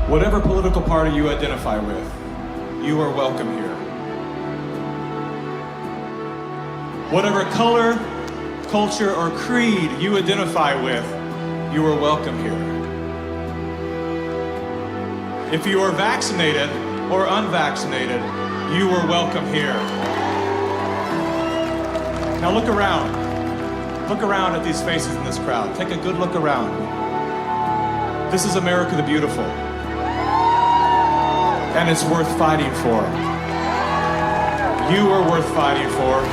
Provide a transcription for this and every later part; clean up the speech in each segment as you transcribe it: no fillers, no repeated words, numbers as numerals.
Whatever political party you identify with, you are welcome here. Whatever color, culture, or creed you identify with, you are welcome here. If you are vaccinated or unvaccinated, you are welcome here. Now look around. Look around at these faces in this crowd. Take a good look around. This is America the Beautiful. And it's worth fighting for. You are worth fighting for.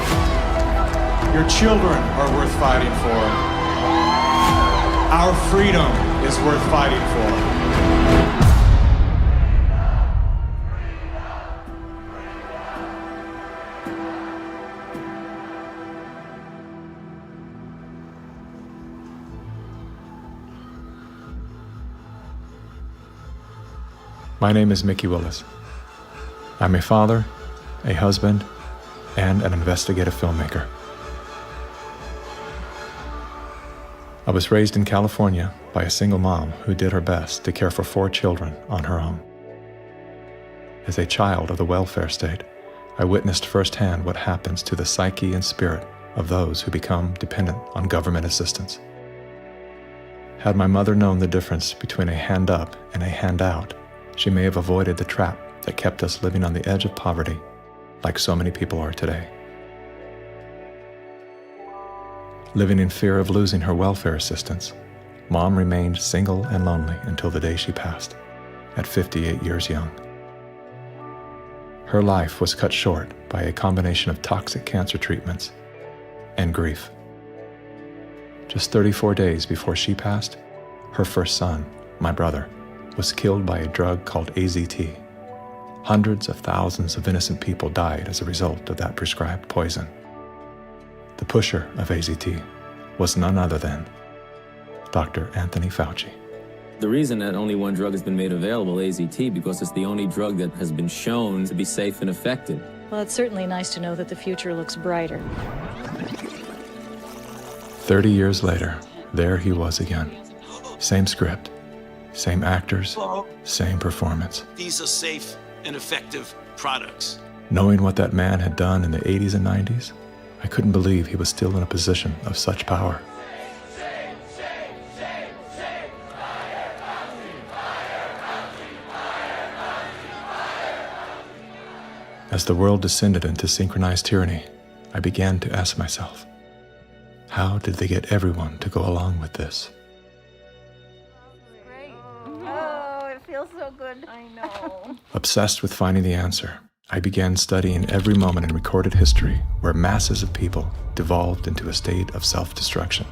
Your children are worth fighting for. Our freedom is worth fighting for. My name is Mikki Willis. I'm a father, a husband, and an investigative filmmaker. I was raised in California by a single mom who did her best to care for 4 children on her own. As a child of the welfare state, I witnessed firsthand what happens to the psyche and spirit of those who become dependent on government assistance. Had my mother known the difference between a hand up and a handout, she may have avoided the trap that kept us living on the edge of poverty, like so many people are today. Living in fear of losing her welfare assistance, Mom remained single and lonely until the day she passed, at 58 years young. Her life was cut short by a combination of toxic cancer treatments and grief. Just 34 days before she passed, her first son, my brother, was killed by a drug called AZT. Hundreds of thousands of innocent people died as a result of that prescribed poison. The pusher of AZT was none other than Dr. Anthony Fauci. The reason that only one drug has been made available, AZT, because it's the only drug that has been shown to be safe and effective. Well, it's certainly nice to know that the future looks brighter. 30 years later, there he was again. Same script, same actors, same performance. These are safe and effective products. Knowing what that man had done in the 80s and 90s, I couldn't believe he was still in a position of such power. As the world descended into synchronized tyranny, I began to ask myself, how did they get everyone to go along with this? Feels so good. I know. Obsessed with finding the answer, I began studying every moment in recorded history where masses of people devolved into a state of self-destruction.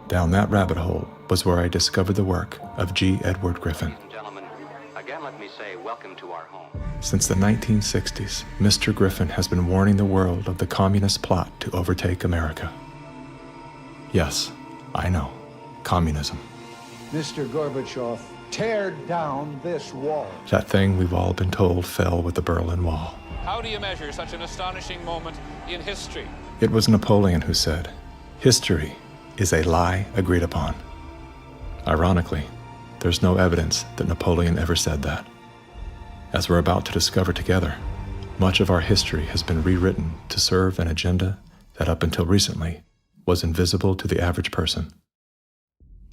Down that rabbit hole was where I discovered the work of G. Edward Griffin. Gentlemen, again let me say welcome to our home. Since the 1960s, Mr. Griffin has been warning the world of the communist plot to overtake America. Yes, I know. Communism. Mr. Gorbachev, tear down this wall. That thing we've all been told fell with the Berlin Wall. How do you measure such an astonishing moment in history? It was Napoleon who said, "History is a lie agreed upon." Ironically, there's no evidence that Napoleon ever said that. As we're about to discover together, much of our history has been rewritten to serve an agenda that up until recently was invisible to the average person.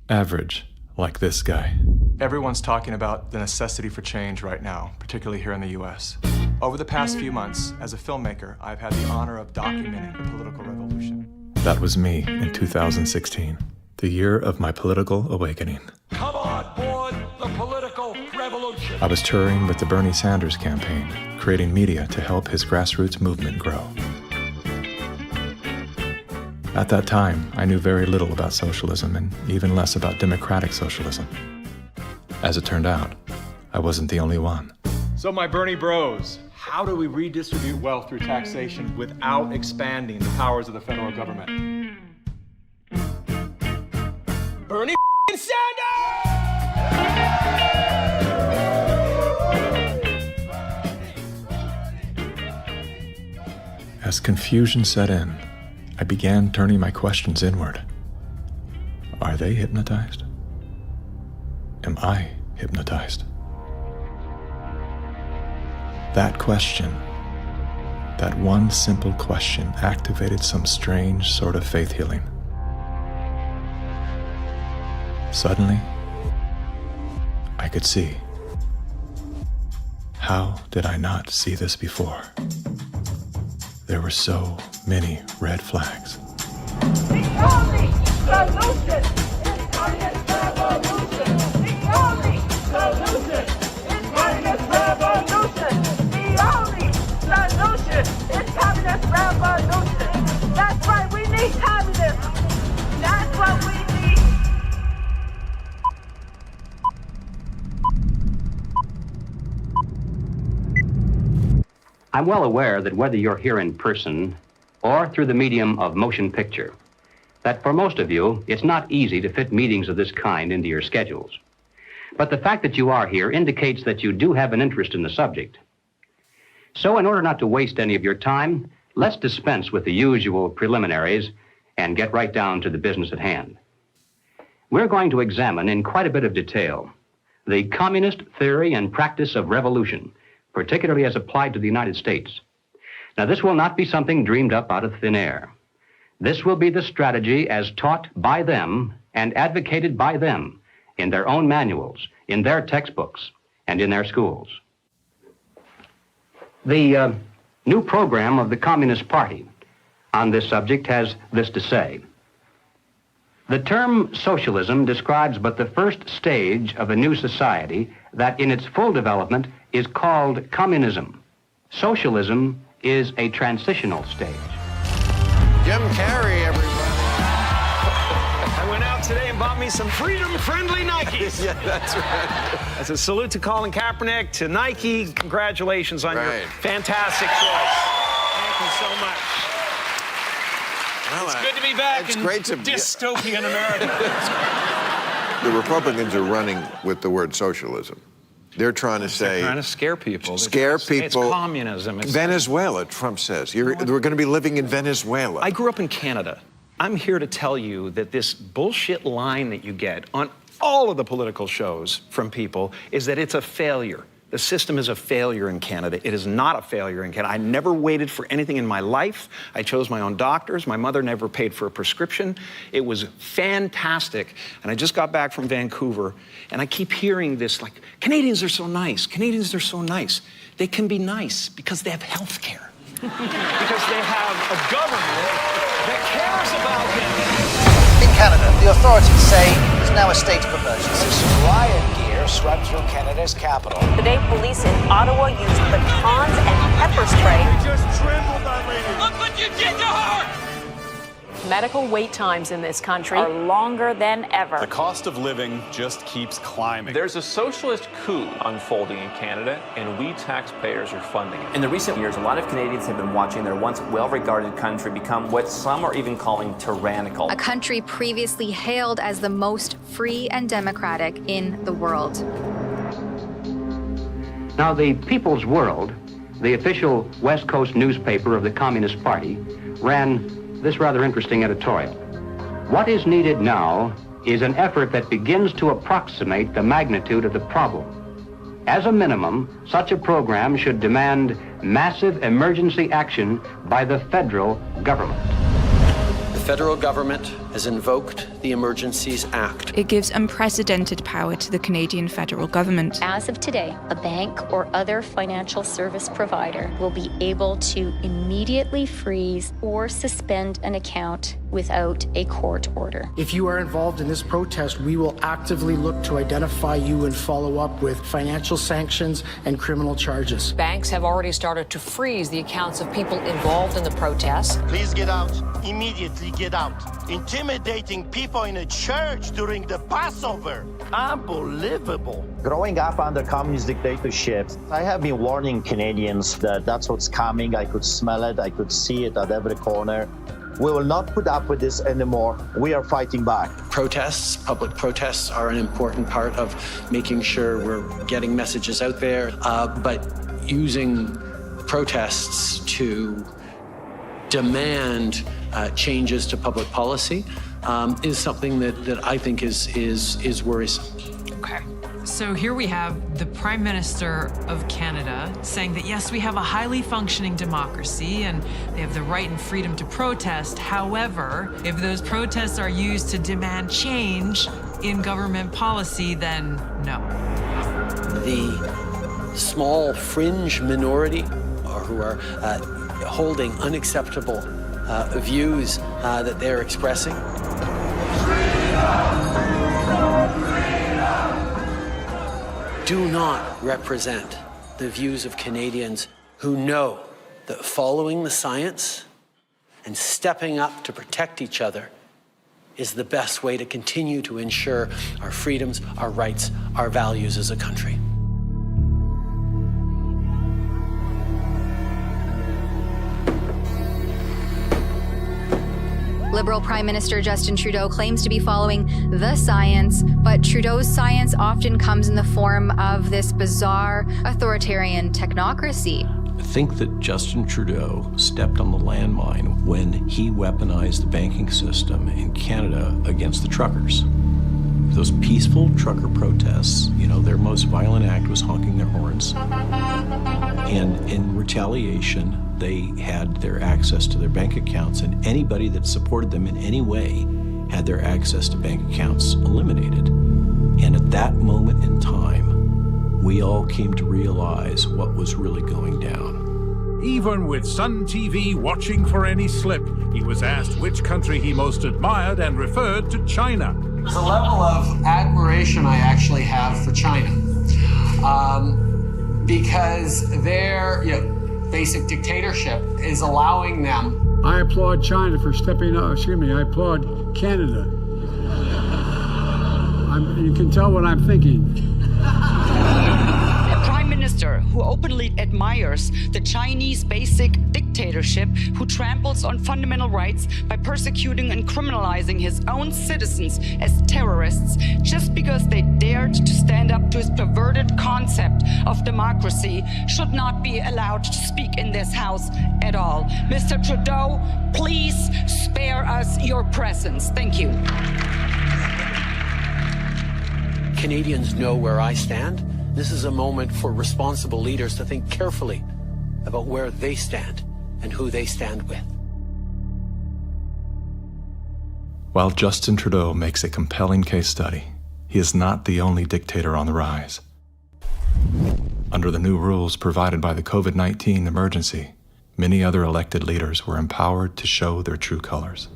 Average, like this guy. Everyone's talking about the necessity for change right now, particularly here in the US. Over the past few months, as a filmmaker, I've had the honor of documenting the political revolution. That was me in 2016, the year of my political awakening. Come on board the political revolution. I was touring with the Bernie Sanders campaign, creating media to help his grassroots movement grow. At that time, I knew very little about socialism and even less about democratic socialism. As it turned out, I wasn't the only one. So my Bernie bros, how do we redistribute wealth through taxation without expanding the powers of the federal government? Bernie Sanders! As confusion set in, I began turning my questions inward. Are they hypnotized? Am I hypnotized? That question, that one simple question, activated some strange sort of faith healing. Suddenly, I could see. How did I not see this before? There were so many red flags. The only solution is communist revolution. The only solution is communist revolution. The only solution is communist revolution. That's right, we need communism. That's what we need. I'm well aware that whether you're here in person or through the medium of motion picture, that for most of you, it's not easy to fit meetings of this kind into your schedules. But the fact that you are here indicates that you do have an interest in the subject. So in order not to waste any of your time, let's dispense with the usual preliminaries and get right down to the business at hand. We're going to examine in quite a bit of detail the communist theory and practice of revolution, particularly as applied to the United States. Now, this will not be something dreamed up out of thin air. This will be the strategy as taught by them and advocated by them in their own manuals, in their textbooks, and in their schools. The new program of the Communist Party on this subject has this to say. The term socialism describes but the first stage of a new society that in its full development is called communism. Socialism is a transitional stage. Jim Carrey, everybody. I went out today and bought me some freedom-friendly Nikes. Yeah, that's right. As a salute to Colin Kaepernick, to Nike, congratulations on your fantastic choice. Thank you so much. Well, it's good to be back in dystopian America. The Republicans are running with the word socialism. They're trying to say... They're trying to scare people. Scare people. It's communism. It's Venezuela, Trump says. We're going to be living in Venezuela. I grew up in Canada. I'm here to tell you that this bullshit line that you get on all of the political shows from people is that it's a failure. The system is a failure in Canada. It is not a failure in Canada. I never waited for anything in my life. I chose my own doctors. My mother never paid for a prescription. It was fantastic. And I just got back from Vancouver, and I keep hearing this, like, Canadians are so nice. Canadians are so nice. They can be nice because they have health care. Because they have a government that cares about them. In Canada, the authorities say there's now a state of emergency. Riot gear swept through Canada's capital. Today, police in Ottawa used batons and pepper spray. They just trampled that lady. Look what you did to her! Medical wait times in this country are longer than ever. The cost of living just keeps climbing. There's a socialist coup unfolding in Canada, and we taxpayers are funding it. In the recent years, a lot of Canadians have been watching their once well-regarded country become what some are even calling tyrannical. A country previously hailed as the most free and democratic in the world. Now, the People's World, the official West Coast newspaper of the Communist Party, ran this rather interesting editorial. What is needed now is an effort that begins to approximate the magnitude of the problem. As a minimum, such a program should demand massive emergency action by the federal government. The federal government has invoked the Emergencies Act. It gives unprecedented power to the Canadian federal government. As of today, a bank or other financial service provider will be able to immediately freeze or suspend an account without a court order. If you are involved in this protest, we will actively look to identify you and follow up with financial sanctions and criminal charges. Banks have already started to freeze the accounts of people involved in the protests. Please get out. Immediately get out. Intimidating people in a church during the Passover. Unbelievable. Growing up under communist dictatorship, I have been warning Canadians that that's what's coming. I could smell it. I could see it at every corner. We will not put up with this anymore. We are fighting back. Protests, public protests are an important part of making sure we're getting messages out there, but using protests to demand changes to public policy is something that I think is worrisome. Okay. So here we have the Prime Minister of Canada saying that, yes, we have a highly functioning democracy and they have the right and freedom to protest. However, if those protests are used to demand change in government policy, then no. The small fringe minority who are holding unacceptable views that they're expressing. Do not represent the views of Canadians who know that following the science and stepping up to protect each other is the best way to continue to ensure our freedoms, our rights, our values as a country. Liberal Prime Minister Justin Trudeau claims to be following the science, but Trudeau's science often comes in the form of this bizarre authoritarian technocracy. I think that Justin Trudeau stepped on the landmine when he weaponized the banking system in Canada against the truckers. Those peaceful trucker protests, their most violent act was honking their horns. And in retaliation, they had their access to their bank accounts, and anybody that supported them in any way had their access to bank accounts eliminated. And at that moment in time, we all came to realize what was really going down. Even with Sun TV watching for any slip, he was asked which country he most admired and referred to China. The level of admiration I actually have for China, because their basic dictatorship is allowing them. I applaud China for stepping up. I applaud Canada. You can tell what I'm thinking. A prime minister who openly admires the Chinese basic dictatorship, who tramples on fundamental rights by persecuting and criminalizing his own citizens as terrorists just because they dared to stand up to his perverted concept of democracy, should not be allowed to speak in this house at all. Mr. Trudeau, please spare us your presence. Thank you. Canadians know where I stand. This is a moment for responsible leaders to think carefully about where they stand and who they stand with. While Justin Trudeau makes a compelling case study, he is not the only dictator on the rise. Under the new rules provided by the COVID-19 emergency, many other elected leaders were empowered to show their true colors.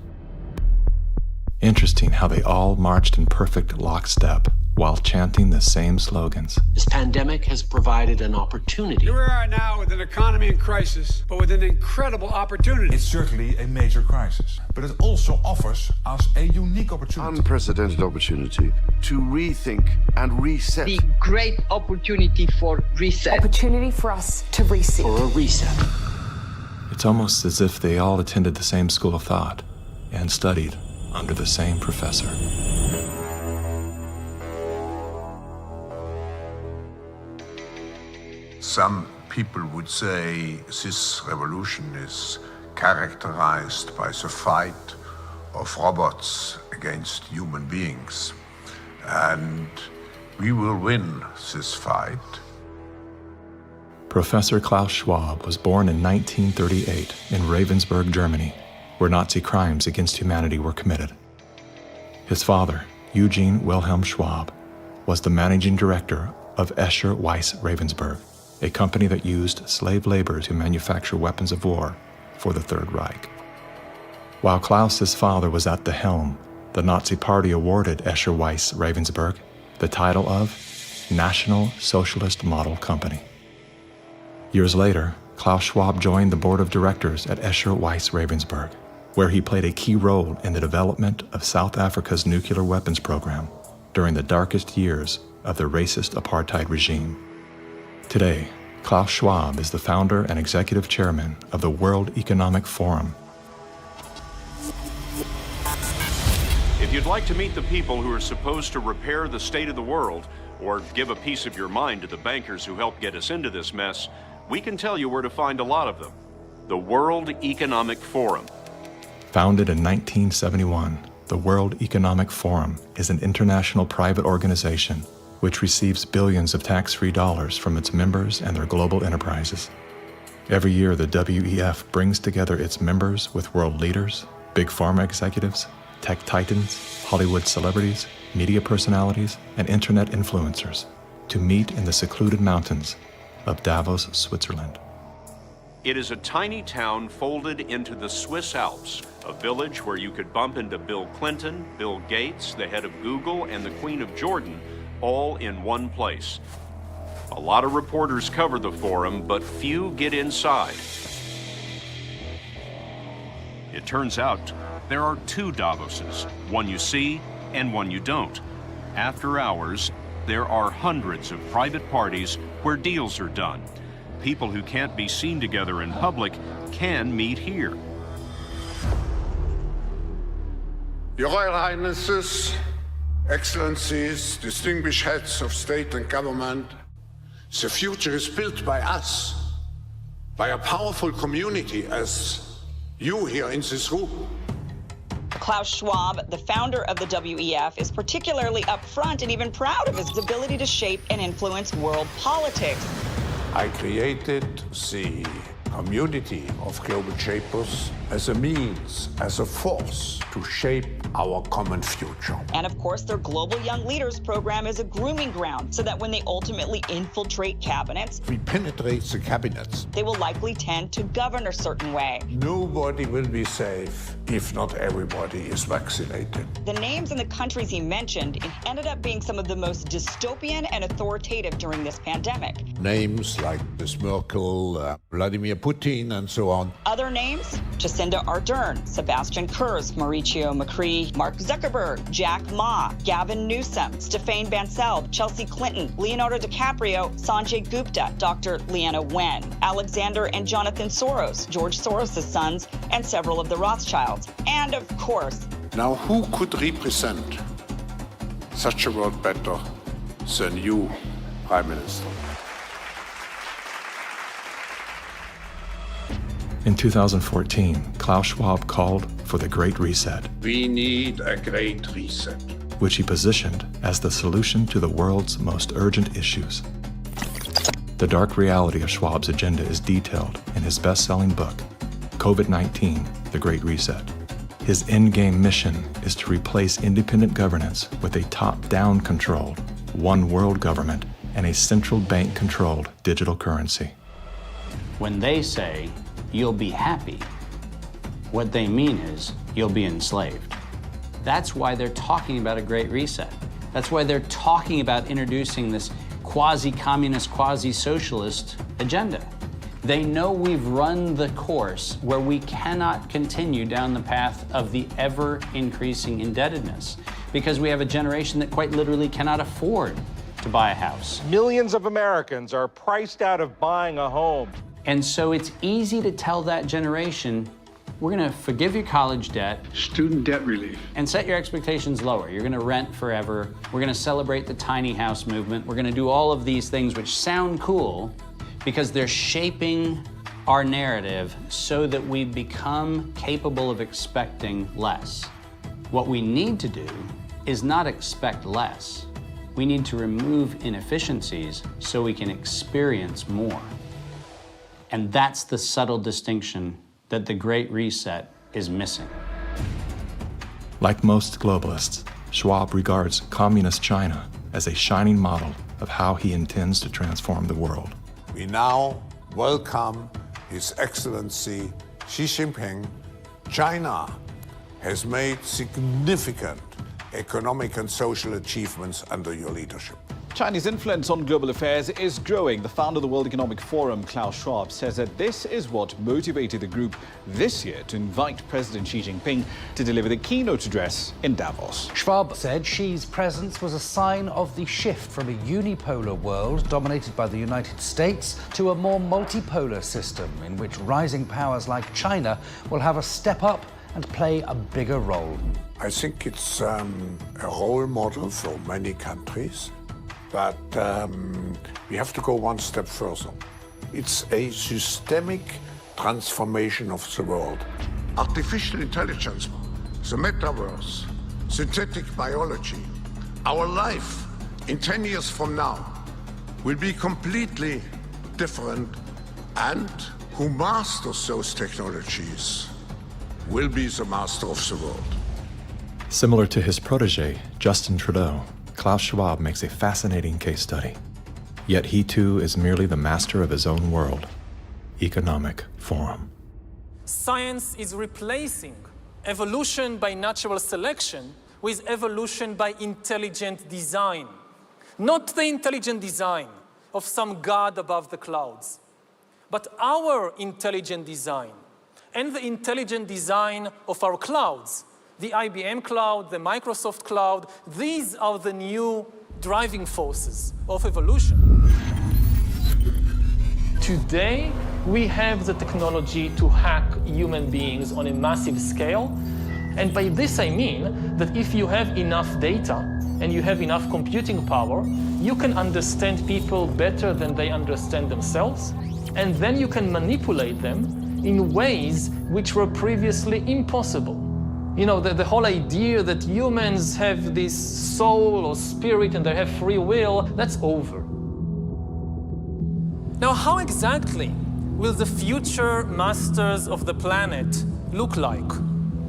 Interesting how they all marched in perfect lockstep while chanting the same slogans. This pandemic has provided an opportunity. Here we are now with an economy in crisis, but with an incredible opportunity. It's certainly a major crisis, but it also offers us a unique opportunity. Unprecedented opportunity to rethink and reset. The great opportunity for reset. Opportunity for us to reset. For a reset. It's almost as if they all attended the same school of thought and studied under the same professor. Some people would say this revolution is characterized by the fight of robots against human beings. And we will win this fight. Professor Klaus Schwab was born in 1938 in Ravensburg, Germany, where Nazi crimes against humanity were committed. His father, Eugene Wilhelm Schwab, was the managing director of Escher Weiss Ravensburg, a company that used slave labor to manufacture weapons of war for the Third Reich. While Klaus's father was at the helm, the Nazi Party awarded Escher Weiss Ravensburg the title of National Socialist Model Company. Years later, Klaus Schwab joined the board of directors at Escher Weiss Ravensburg, where he played a key role in the development of South Africa's nuclear weapons program during the darkest years of the racist apartheid regime. Today, Klaus Schwab is the founder and executive chairman of the World Economic Forum. If you'd like to meet the people who are supposed to repair the state of the world, or give a piece of your mind to the bankers who helped get us into this mess, we can tell you where to find a lot of them. The World Economic Forum. Founded in 1971, The World Economic Forum is an international private organization which receives billions of tax-free dollars from its members and their global enterprises. Every year, the WEF brings together its members with world leaders, big pharma executives, tech titans, Hollywood celebrities, media personalities, and internet influencers to meet in the secluded mountains of Davos, Switzerland. It is a tiny town folded into the Swiss Alps, a village where you could bump into Bill Clinton, Bill Gates, the head of Google, and the Queen of Jordan, all in one place. A lot of reporters cover the forum, but few get inside. It turns out there are two Davoses, one you see and one you don't. After hours, there are hundreds of private parties where deals are done. People who can't be seen together in public can meet here. Your Royal Highnesses, Excellencies, distinguished heads of state and government, the future is built by us, by a powerful community as you here in this room. Klaus Schwab, the founder of the WEF, is particularly upfront and even proud of his ability to shape and influence world politics. I created the community of global shapers as a means, as a force to shape our common future. And of course, their Global Young Leaders program is a grooming ground so that when they ultimately infiltrate cabinets, We penetrate the cabinets. they will likely tend to govern a certain way. Nobody will be safe if not everybody is vaccinated. The names and the countries he mentioned ended up being some of the most dystopian and authoritative during this pandemic. Names like Ms. Merkel, Vladimir Putin, and so on. Other names? Jacinda Ardern, Sebastian Kurz, Mauricio Macri, Mark Zuckerberg, Jack Ma, Gavin Newsom, Stéphane Bancel, Chelsea Clinton, Leonardo DiCaprio, Sanjay Gupta, Dr. Leana Wen, Alexander and Jonathan Soros, George Soros' sons, and several of the Rothschilds. And of course, Now, who could represent such a world better than you, Prime Minister? In 2014, Klaus Schwab called for the Great Reset, We need a great reset. which he positioned as the solution to the world's most urgent issues. The dark reality of Schwab's agenda is detailed in his best-selling book, COVID-19, The Great Reset. His endgame mission is to replace independent governance with a top-down controlled, one world government and a central bank-controlled digital currency. When they say, you'll be happy, what they mean is you'll be enslaved. That's why they're talking about a great reset. That's why they're talking about introducing this quasi-communist, quasi-socialist agenda. They know we've run the course where we cannot continue down the path of the ever-increasing indebtedness because we have a generation that quite literally cannot afford to buy a house. Millions of Americans are priced out of buying a home. And so it's easy to tell that generation, we're gonna forgive your college debt. Student debt relief. And set your expectations lower. You're gonna rent forever. We're gonna celebrate the tiny house movement. We're gonna do all of these things which sound cool because they're shaping our narrative so that we become capable of expecting less. What we need to do is not expect less. We need to remove inefficiencies so we can experience more. And that's the subtle distinction that the Great Reset is missing. Like most globalists, Schwab regards communist China as a shining model of how he intends to transform the world. We now welcome His Excellency Xi Jinping. China has made significant economic and social achievements under your leadership. Chinese influence on global affairs is growing. The founder of the World Economic Forum, Klaus Schwab, says that this is what motivated the group this year to invite President Xi Jinping to deliver the keynote address in Davos. Schwab said Xi's presence was a sign of the shift from a unipolar world dominated by the United States to a more multipolar system in which rising powers like China will have a step up and play a bigger role. I think it's a role model for many countries. But we have to go one step further. It's a systemic transformation of the world. Artificial intelligence, the metaverse, synthetic biology, our life in 10 years from now will be completely different, and who masters those technologies will be the master of the world. Similar to his protege, Justin Trudeau, Klaus Schwab makes a fascinating case study. Yet he too is merely the master of his own world. Economic Forum. Science is replacing evolution by natural selection with evolution by intelligent design. Not the intelligent design of some god above the clouds, but our intelligent design and the intelligent design of our clouds. The IBM cloud, the Microsoft cloud, these are the new driving forces of evolution. Today, we have the technology to hack human beings on a massive scale. And by this I mean that if you have enough data and you have enough computing power, you can understand people better than they understand themselves. And then you can manipulate them in ways which were previously impossible. You know, the whole idea that humans have this soul or spirit and they have free will, that's over. Now, how exactly will the future masters of the planet look like?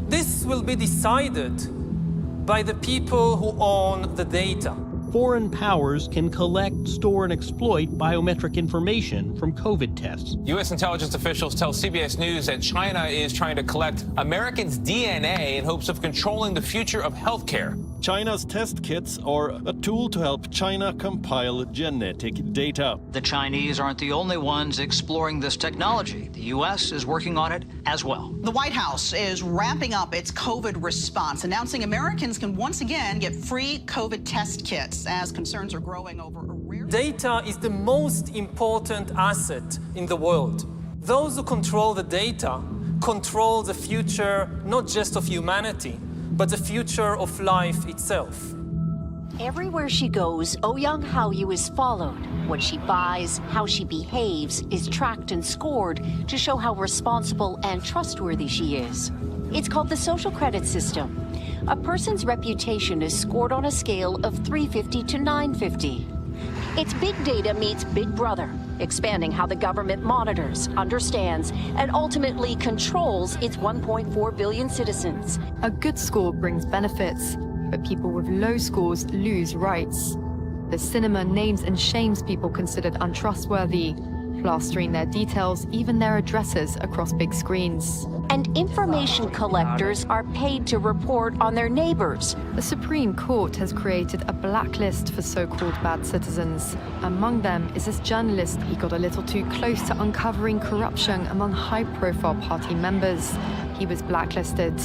This will be decided by the people who own the data. Foreign powers can collect, store, and exploit biometric information from COVID tests. U.S. intelligence officials tell CBS News that China is trying to collect Americans' DNA in hopes of controlling the future of healthcare. China's test kits are a tool to help China compile genetic data. The Chinese aren't the only ones exploring this technology. The U.S. is working on it as well. The White House is ramping up its COVID response, announcing Americans can once again get free COVID test kits as concerns are growing over a rare... Data is the most important asset in the world. Those who control the data control the future, not just of humanity, but the future of life itself. Everywhere she goes, Ouyang Haoyu is followed. What she buys, how she behaves, is tracked and scored to show how responsible and trustworthy she is. It's called the social credit system. A person's reputation is scored on a scale of 350 to 950. It's big data meets Big Brother, expanding how the government monitors, understands, and ultimately controls its 1.4 billion citizens. A good score brings benefits, but people with low scores lose rights. The cinema names and shames people considered untrustworthy, plastering their details, even their addresses, across big screens. And information collectors are paid to report on their neighbors. The Supreme Court has created a blacklist for so-called bad citizens. Among them is this journalist. He got a little too close to uncovering corruption among high-profile party members. He was blacklisted.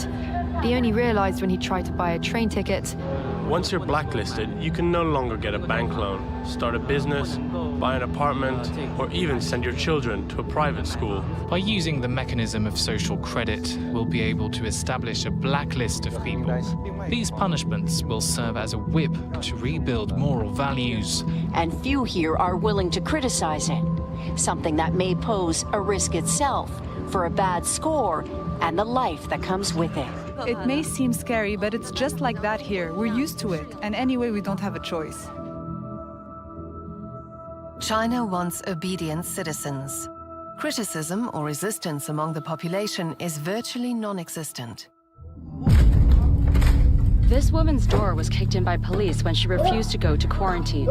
He only realized when he tried to buy a train ticket. Once you're blacklisted, you can no longer get a bank loan, start a business, buy an apartment, or even send your children to a private school. By using the mechanism of social credit, we'll be able to establish a blacklist of people. These punishments will serve as a whip to rebuild moral values. And few here are willing to criticize it, something that may pose a risk itself for a bad score and the life that comes with it. It may seem scary, but it's just like that here. We're used to it, and anyway, we don't have a choice. China wants obedient citizens. Criticism or resistance among the population is virtually non-existent. This woman's door was kicked in by police when she refused to go to quarantine.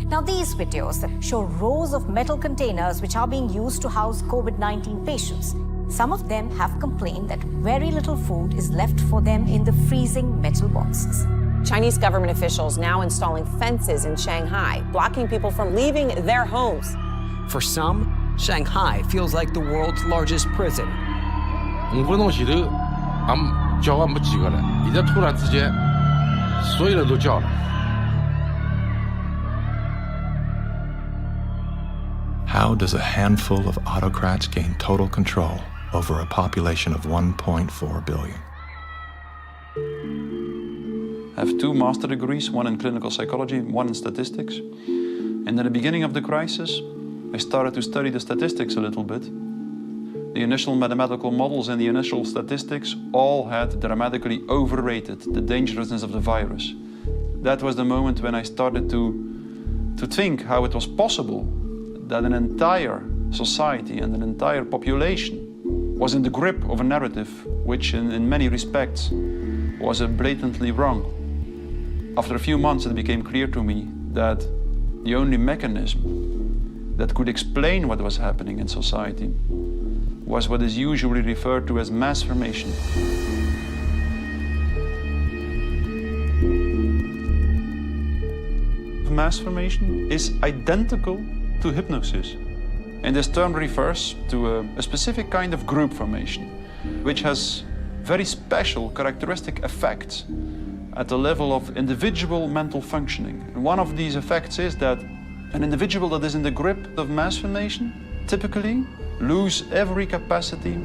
Now these videos show rows of metal containers which are being used to house COVID-19 patients. Some of them have complained that very little food is left for them in the freezing metal boxes. Chinese government officials now installing fences in Shanghai, blocking people from leaving their homes. For some, Shanghai feels like the world's largest prison. How does a handful of autocrats gain total control over a population of 1.4 billion? I have 2 master degrees, one in clinical psychology, one in statistics. And at the beginning of the crisis, I started to study the statistics a little bit. The initial mathematical models and the initial statistics all had dramatically overrated the dangerousness of the virus. That was the moment when I started to think how it was possible that an entire society and an entire population was in the grip of a narrative which in many respects was blatantly wrong. After a few months it became clear to me that the only mechanism that could explain what was happening in society was what is usually referred to as mass formation. Mass formation is identical to hypnosis. And this term refers to a specific kind of group formation, which has very special characteristic effects at the level of individual mental functioning. And one of these effects is that an individual that is in the grip of mass formation typically lose every capacity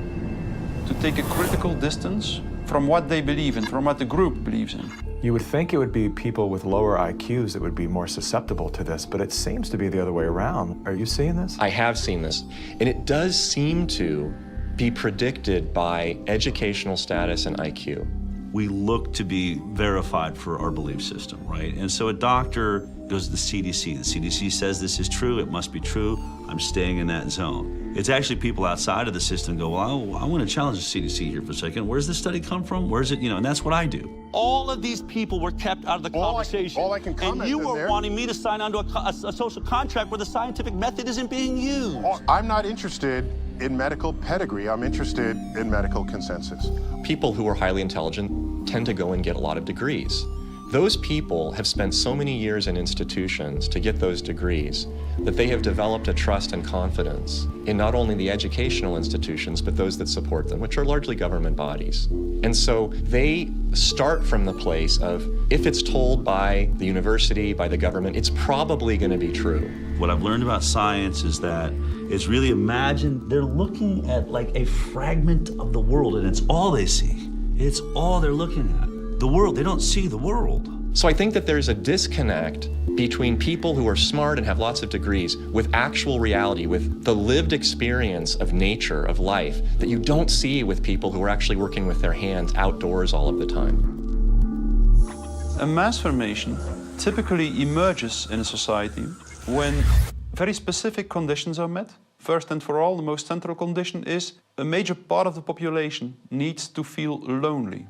to take a critical distance from what they believe in, from what the group believes in. You would think it would be people with lower IQs that would be more susceptible to this, but it seems to be the other way around. Are you seeing this? I have seen this, and it does seem to be predicted by educational status and IQ. We look to be verified for our belief system, right? And so a doctor goes to the CDC. The CDC says this is true, it must be true, I'm staying in that zone. It's actually people outside of the system go, well, I want to challenge the CDC here for a second. Where's this study come from? Where's it, and that's what I do. All of these people were kept out of the conversation. All I can comment and you were there. wanting me to sign onto a social contract where the scientific method isn't being used. I'm not interested in medical pedigree. I'm interested in medical consensus. People who are highly intelligent tend to go and get a lot of degrees. Those people have spent so many years in institutions to get those degrees that they have developed a trust and confidence in not only the educational institutions, but those that support them, which are largely government bodies. And so they start from the place of, if it's told by the university, by the government, it's probably going to be true. What I've learned about science is that it's really imagine they're looking at like a fragment of the world and it's all they see. It's all they're looking at. The world, they don't see the world. So I think that there's a disconnect between people who are smart and have lots of degrees with actual reality, with the lived experience of nature, of life, that you don't see with people who are actually working with their hands outdoors all of the time. A mass formation typically emerges in a society when very specific conditions are met. First and for all, the most central condition is a major part of the population needs to feel lonely.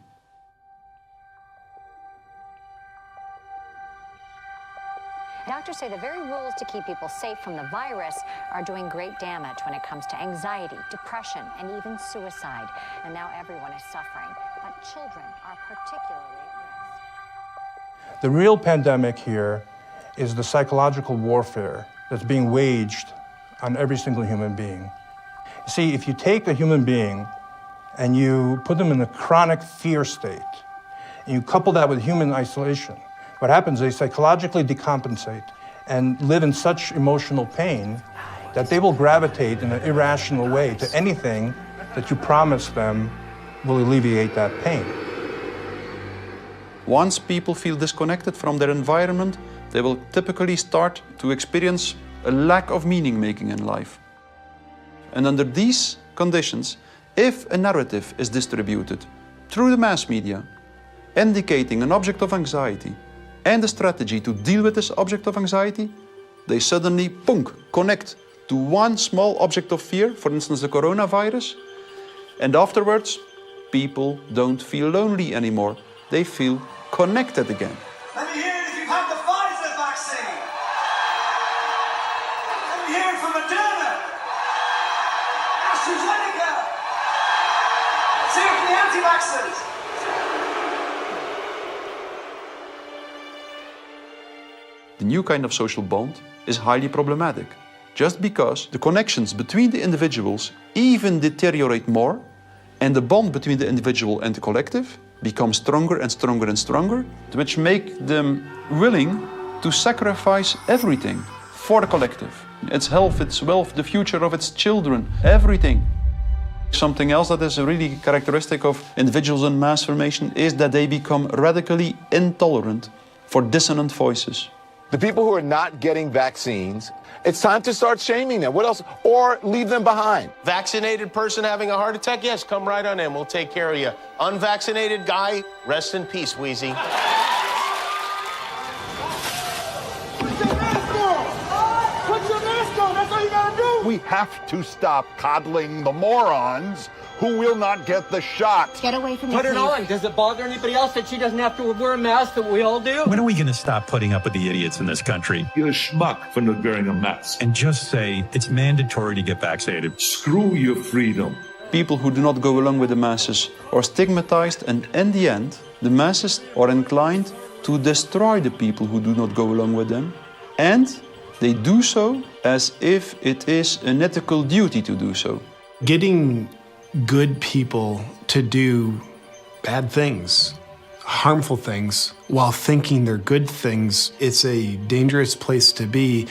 Doctors say the very rules to keep people safe from the virus are doing great damage when it comes to anxiety, depression, and even suicide. And now everyone is suffering, but children are particularly at risk. The real pandemic here is the psychological warfare that's being waged on every single human being. See, if you take a human being and you put them in a chronic fear state, and you couple that with human isolation, what happens is they psychologically decompensate and live in such emotional pain that they will gravitate in an irrational way to anything that you promise them will alleviate that pain. Once people feel disconnected from their environment, they will typically start to experience a lack of meaning-making in life. And under these conditions, if a narrative is distributed through the mass media, indicating an object of anxiety, and a strategy to deal with this object of anxiety, they suddenly, connect to one small object of fear, for instance the coronavirus, and afterwards, people don't feel lonely anymore. They feel connected again. Let me hear it if you've had the Pfizer vaccine. Let me hear it from Moderna, AstraZeneca. Let's hear it from the anti-vaxxers. The new kind of social bond is highly problematic, just because the connections between the individuals even deteriorate more, and the bond between the individual and the collective becomes stronger and stronger and stronger, which make them willing to sacrifice everything for the collective. Its health, its wealth, the future of its children, everything. Something else that is really characteristic of individuals in mass formation is that they become radically intolerant for dissonant voices. The people who are not getting vaccines, it's time to start shaming them. What else? Or leave them behind. Vaccinated person having a heart attack? Yes, come right on in. We'll take care of you. Unvaccinated guy, rest in peace, Wheezy. We have to stop coddling the morons who will not get the shot. Get away from me, Put it please. on. Does it bother anybody else that she doesn't have to wear a mask that we all do? When are we going to stop putting up with the idiots in this country? You're a schmuck for not wearing a mask. And just say it's mandatory to get vaccinated. Screw your freedom. People who do not go along with the masses are stigmatized, and in the end, the masses are inclined to destroy the people who do not go along with them. And they do so as if it is an ethical duty to do so. Getting good people to do bad things, harmful things, while thinking they're good things, it's a dangerous place to be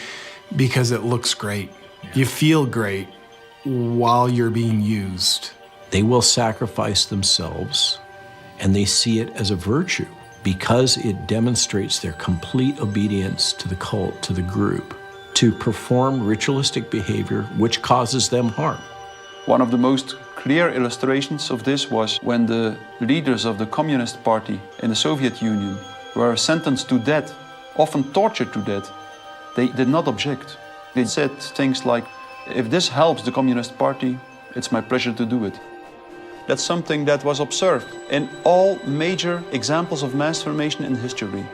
because it looks great. You feel great while you're being used. They will sacrifice themselves, and they see it as a virtue because it demonstrates their complete obedience to the cult, to the group, to perform ritualistic behavior which causes them harm. One of the most clear illustrations of this was when the leaders of the Communist Party in the Soviet Union were sentenced to death, often tortured to death. They did not object. They said things like, if this helps the Communist Party, it's my pleasure to do it. That's something that was observed in all major examples of mass formation in history.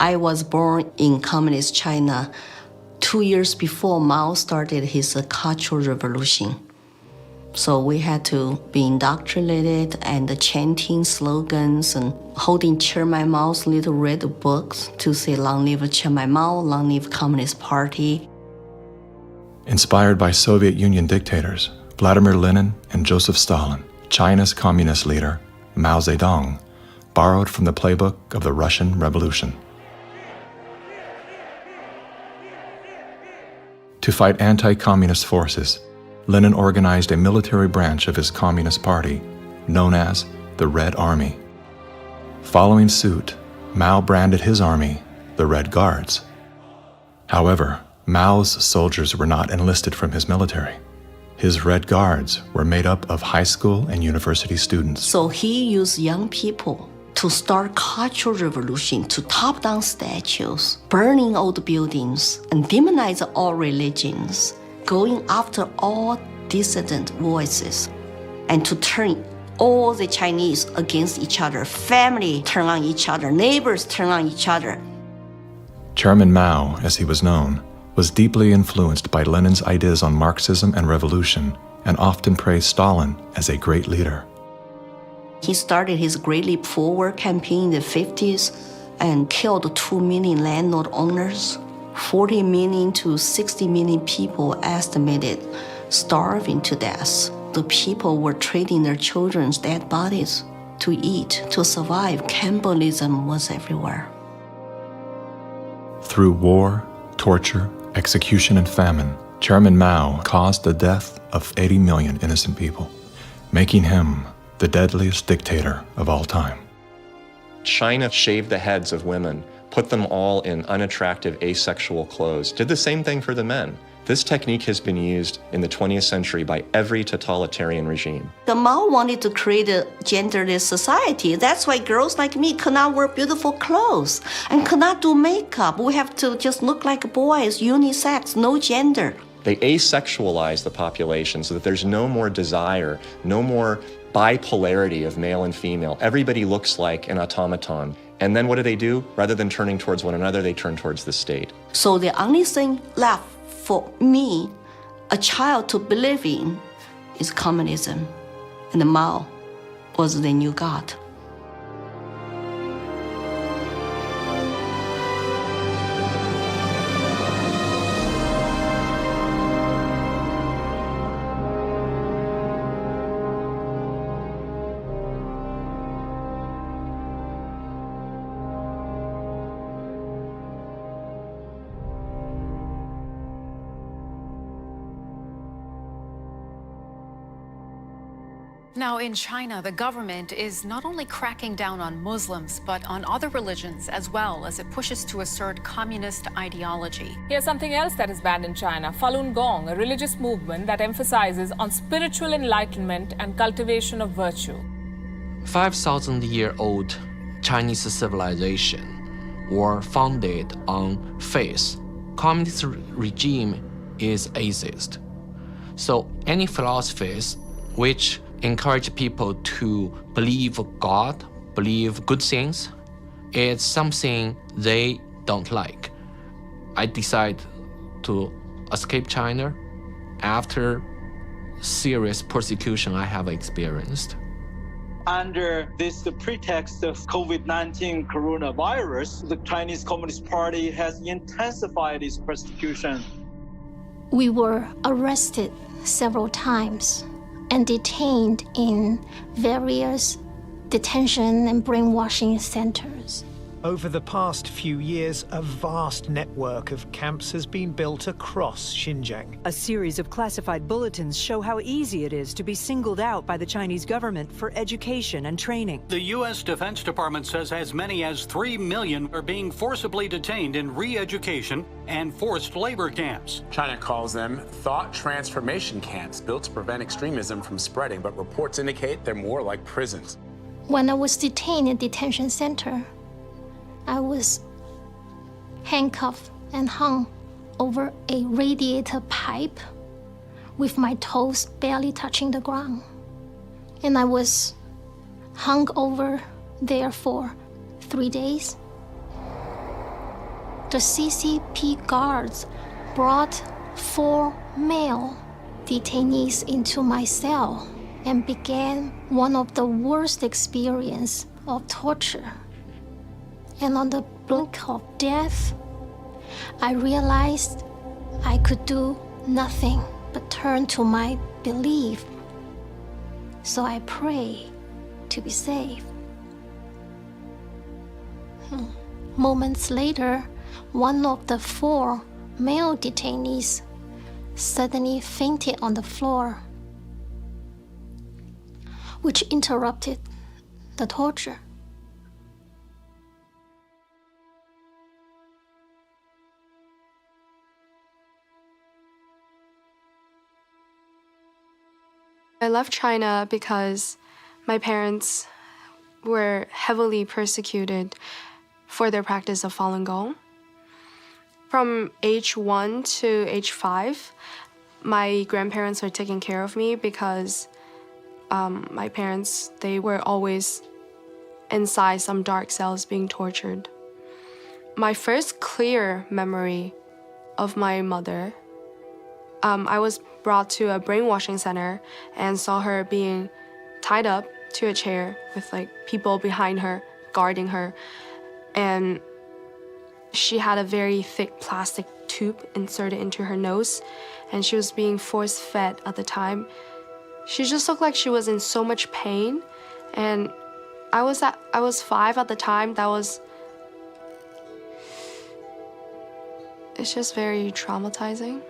I was born in Communist China 2 years before Mao started his Cultural Revolution. So we had to be indoctrinated and chanting slogans and holding Chairman Mao's little red books to say, long live Chairman Mao, long live Communist Party. Inspired by Soviet Union dictators Vladimir Lenin and Joseph Stalin, China's communist leader, Mao Zedong, borrowed from the playbook of the Russian Revolution. To fight anti-communist forces, Lenin organized a military branch of his Communist Party, known as the Red Army. Following suit, Mao branded his army the Red Guards. However, Mao's soldiers were not enlisted from his military. His Red Guards were made up of high school and university students. So he used young people to start Cultural Revolution, to top down statues, burning old buildings, and demonize all religions, going after all dissident voices, and to turn all the Chinese against each other, family turn on each other, neighbors turn on each other. Chairman Mao, as he was known, was deeply influenced by Lenin's ideas on Marxism and revolution, and often praised Stalin as a great leader. He started his Great Leap Forward campaign in the 50s and killed 2 million landlord owners. 40 million to 60 million people estimated starving to death. The people were trading their children's dead bodies to eat, to survive. Cannibalism was everywhere. Through war, torture, execution, and famine, Chairman Mao caused the death of 80 million innocent people, making him the deadliest dictator of all time. China shaved the heads of women, put them all in unattractive asexual clothes, did the same thing for the men. This technique has been used in the 20th century by every totalitarian regime. The Mao wanted to create a genderless society. That's why girls like me could not wear beautiful clothes and could not do makeup. We have to just look like boys, unisex, no gender. They asexualize the population so that there's no more desire, no more bipolarity of male and female. Everybody looks like an automaton. And then what do? Rather than turning towards one another, they turn towards the state. So the only thing left for me, a child, to believe in is communism. And Mao was the new God. Now, in China, the government is not only cracking down on Muslims, but on other religions as well, as it pushes to assert communist ideology. Here's something else that is banned in China: Falun Gong, a religious movement that emphasizes on spiritual enlightenment and cultivation of virtue. 5,000-year-old Chinese civilization were founded on faith. Communist regime is atheist. So any philosophies which encourage people to believe God, believe good things, it's something they don't like. I decided to escape China after serious persecution I have experienced. Under this pretext of COVID-19 coronavirus, the Chinese Communist Party has intensified its persecution. We were arrested several times and detained in various detention and brainwashing centers. Over the past few years, a vast network of camps has been built across Xinjiang. A series of classified bulletins show how easy it is to be singled out by the Chinese government for education and training. The U.S. Defense Department says as many as 3 million are being forcibly detained in re-education and forced labor camps. China calls them thought transformation camps built to prevent extremism from spreading, but reports indicate they're more like prisons. When I was detained in a detention center, I was handcuffed and hung over a radiator pipe with my toes barely touching the ground. And I was hung over there for 3 days. The CCP guards brought 4 male detainees into my cell and began one of the worst experiences of torture. And on the brink of death, I realized I could do nothing but turn to my belief. So I prayed to be saved. Moments later, one of the 4 male detainees suddenly fainted on the floor, which interrupted the torture. I left China because my parents were heavily persecuted for their practice of Falun Gong. From age 1 to age 5, my grandparents were taking care of me because my parents, they were always inside some dark cells being tortured. My first clear memory of my mother, I was brought to a brainwashing center and saw her being tied up to a chair with like people behind her guarding her, and she had a very thick plastic tube inserted into her nose, and she was being force-fed at the time. She just looked like she was in so much pain, and I was 5 at the time. It's just very traumatizing.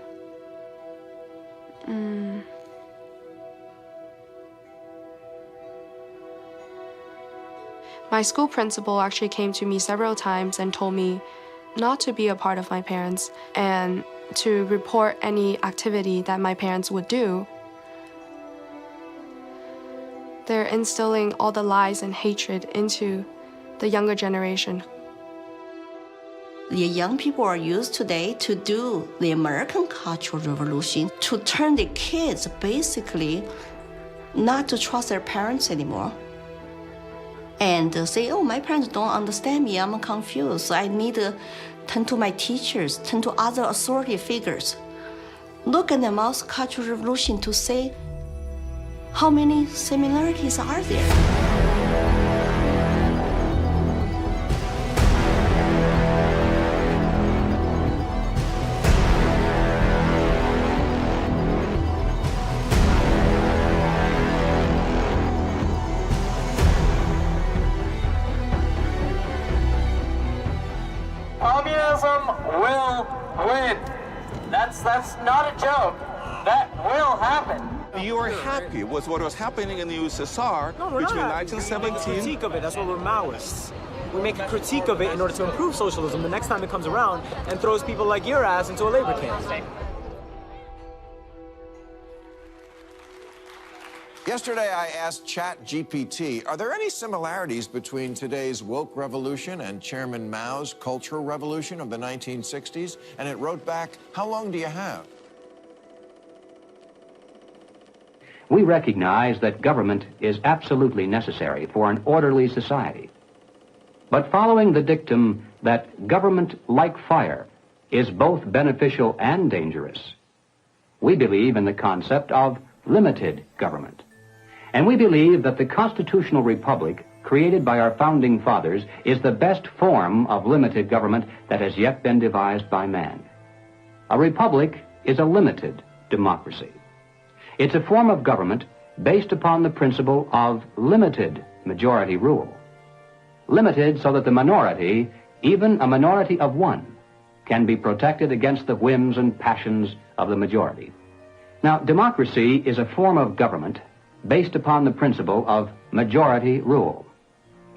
My school principal actually came to me several times and told me not to be a part of my parents and to report any activity that my parents would do. They're instilling all the lies and hatred into the younger generation. The young people are used today to do the American Cultural Revolution, to turn the kids basically not to trust their parents anymore. And say, oh, my parents don't understand me, I'm confused. I need to turn to my teachers, turn to other authority figures. Look at the Mao's Cultural Revolution to say, how many similarities are there? Communism will win. That's not a joke. That will happen. You are happy with what was happening in the USSR between not. 1917. We make a critique of it. That's why we're Maoists. We make a critique of it in order to improve socialism the next time it comes around and throws people like your ass into a labor camp. Yesterday, I asked ChatGPT, are there any similarities between today's woke revolution and Chairman Mao's cultural revolution of the 1960s? And it wrote back, how long do you have? We recognize that government is absolutely necessary for an orderly society. But following the dictum that government, like fire, is both beneficial and dangerous, we believe in the concept of limited government. And we believe that the constitutional republic created by our founding fathers is the best form of limited government that has yet been devised by man. A republic is a limited democracy. It's a form of government based upon the principle of limited majority rule. Limited so that the minority, even a minority of one, can be protected against the whims and passions of the majority. Now, democracy is a form of government based upon the principle of majority rule.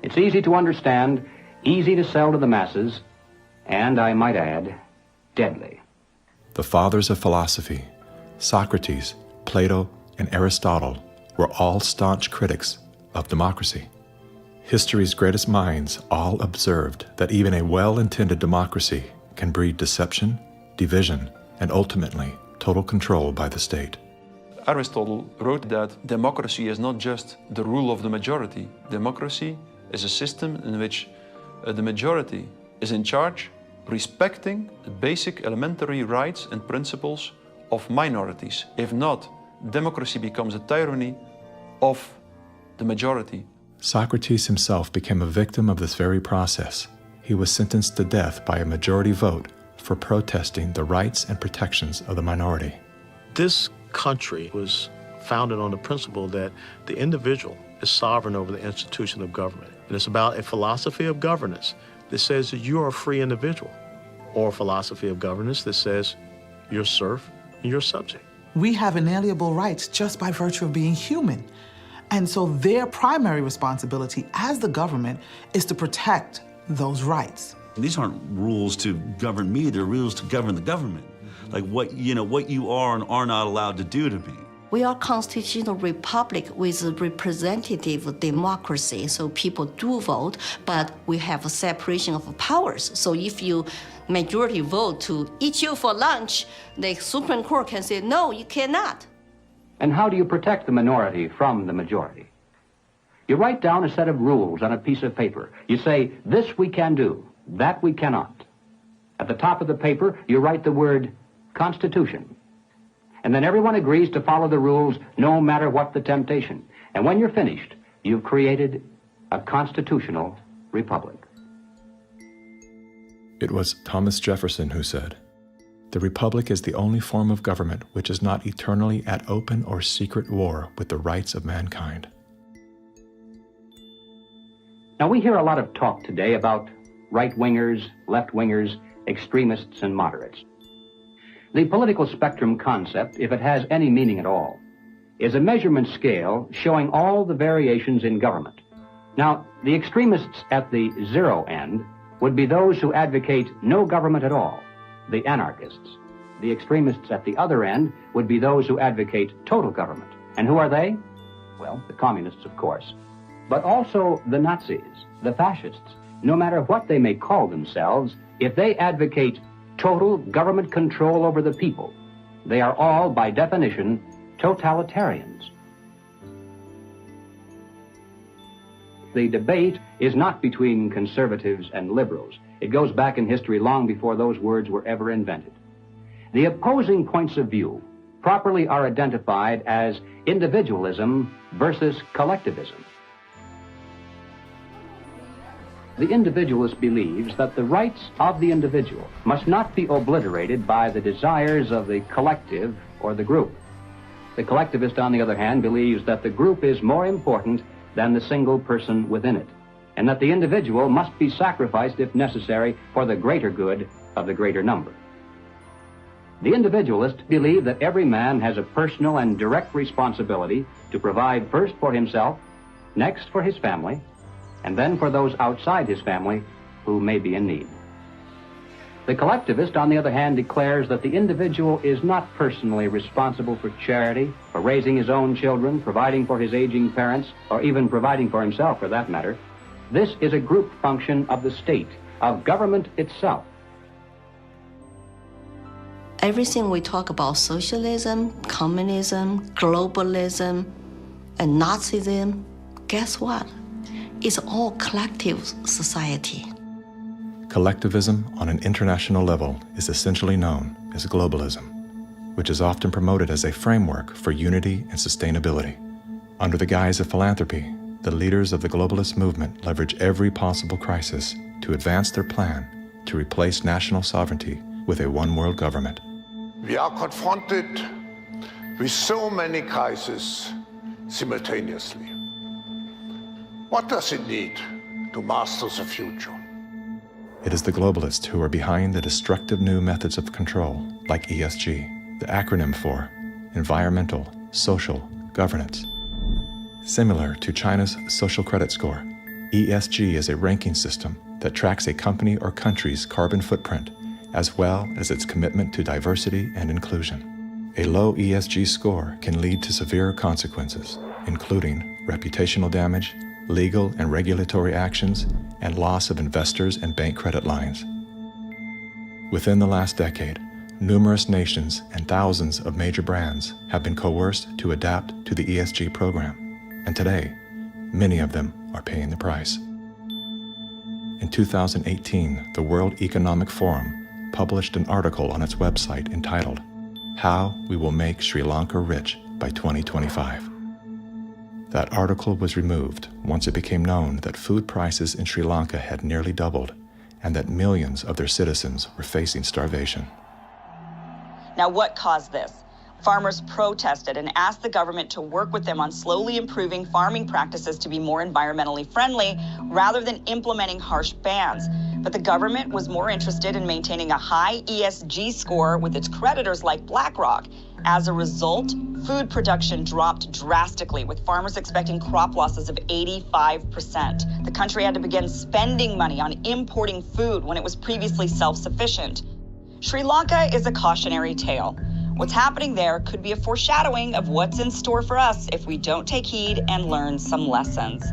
It's easy to understand, easy to sell to the masses, and, I might add, deadly. The fathers of philosophy, Socrates, Plato, and Aristotle, were all staunch critics of democracy. History's greatest minds all observed that even a well-intended democracy can breed deception, division, and ultimately total control by the state. Aristotle wrote that democracy is not just the rule of the majority. Democracy is a system in which the majority is in charge, respecting the basic elementary rights and principles of minorities. If not, democracy becomes a tyranny of the majority. Socrates himself became a victim of this very process. He was sentenced to death by a majority vote for protesting the rights and protections of the minority. This country was founded on the principle that the individual is sovereign over the institution of government. And it's about a philosophy of governance that says that you are a free individual, or a philosophy of governance that says you're serf and you're subject. We have inalienable rights just by virtue of being human. And so their primary responsibility as the government is to protect those rights. These aren't rules to govern me, they're rules to govern the government. Like what you are and are not allowed to do to me. We are a constitutional republic with a representative democracy, so people do vote, but we have a separation of powers. So if you majority vote to eat you for lunch, the Supreme Court can say, no, you cannot. And how do you protect the minority from the majority? You write down a set of rules on a piece of paper. You say, this we can do, that we cannot. At the top of the paper, you write the word Constitution. And then everyone agrees to follow the rules no matter what the temptation. And when you're finished, you've created a constitutional republic. It was Thomas Jefferson who said, "The republic is the only form of government which is not eternally at open or secret war with the rights of mankind." Now, we hear a lot of talk today about right-wingers, left-wingers, extremists, and moderates. The political spectrum concept, if it has any meaning at all, is a measurement scale showing all the variations in government. Now, the extremists at the zero end would be those who advocate no government at all, the anarchists. The extremists at the other end would be those who advocate total government. And who are they? Well, the communists, of course. But also the Nazis, the fascists. No matter what they may call themselves, if they advocate total government control over the people, they are all, by definition, totalitarians. The debate is not between conservatives and liberals. It goes back in history long before those words were ever invented. The opposing points of view properly are identified as individualism versus collectivism. The individualist believes that the rights of the individual must not be obliterated by the desires of the collective or the group. The collectivist, on the other hand, believes that the group is more important than the single person within it, and that the individual must be sacrificed if necessary for the greater good of the greater number. The individualists believe that every man has a personal and direct responsibility to provide first for himself, next for his family, and then for those outside his family who may be in need. The collectivist, on the other hand, declares that the individual is not personally responsible for charity, for raising his own children, providing for his aging parents, or even providing for himself, for that matter. This is a group function of the state, of government itself. Everything we talk about, socialism, communism, globalism, and Nazism, guess what? It's all collective society. Collectivism on an international level is essentially known as globalism, which is often promoted as a framework for unity and sustainability. Under the guise of philanthropy, the leaders of the globalist movement leverage every possible crisis to advance their plan to replace national sovereignty with a one-world government. We are confronted with so many crises simultaneously. What does it need to master the future? It is the globalists who are behind the destructive new methods of control, like ESG, the acronym for Environmental, Social, Governance. Similar to China's social credit score, ESG is a ranking system that tracks a company or country's carbon footprint, as well as its commitment to diversity and inclusion. A low ESG score can lead to severe consequences, including reputational damage, legal and regulatory actions, and loss of investors and bank credit lines. Within the last decade, numerous nations and thousands of major brands have been coerced to adapt to the ESG program, and today, many of them are paying the price. In 2018, the World Economic Forum published an article on its website entitled, "How We Will Make Sri Lanka Rich by 2025. That article was removed once it became known that food prices in Sri Lanka had nearly doubled and that millions of their citizens were facing starvation. Now, what caused this? Farmers protested and asked the government to work with them on slowly improving farming practices to be more environmentally friendly rather than implementing harsh bans. But the government was more interested in maintaining a high ESG score with its creditors like BlackRock. As a result, food production dropped drastically, with farmers expecting crop losses of 85%. The country had to begin spending money on importing food when it was previously self-sufficient. Sri Lanka is a cautionary tale. What's happening there could be a foreshadowing of what's in store for us if we don't take heed and learn some lessons.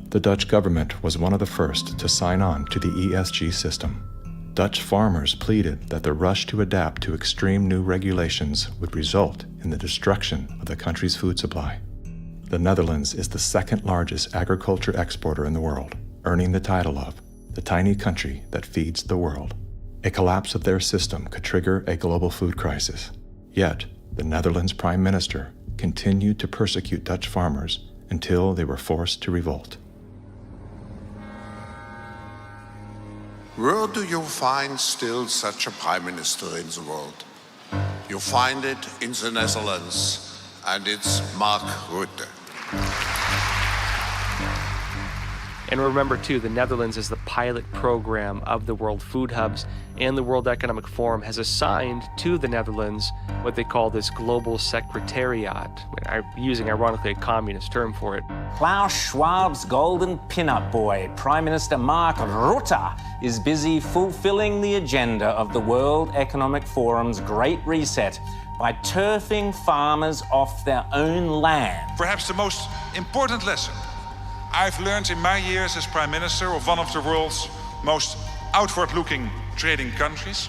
The Dutch government was one of the first to sign on to the ESG system. Dutch farmers pleaded that the rush to adapt to extreme new regulations would result in the destruction of the country's food supply. The Netherlands is the second largest agriculture exporter in the world, earning the title of the tiny country that feeds the world. A collapse of their system could trigger a global food crisis. Yet, the Netherlands Prime Minister continued to persecute Dutch farmers until they were forced to revolt. Where do you find still such a prime minister in the world? You find it in the Netherlands, and it's Mark Rutte. And remember, too, the Netherlands is the pilot program of the World Food Hubs, and the World Economic Forum has assigned to the Netherlands what they call this Global Secretariat, using, ironically, a communist term for it. Klaus Schwab's golden pin-up boy, Prime Minister Mark Rutte, is busy fulfilling the agenda of the World Economic Forum's Great Reset by turfing farmers off their own land. Perhaps the most important lesson I've learned in my years as Prime Minister of one of the world's most outward-looking trading countries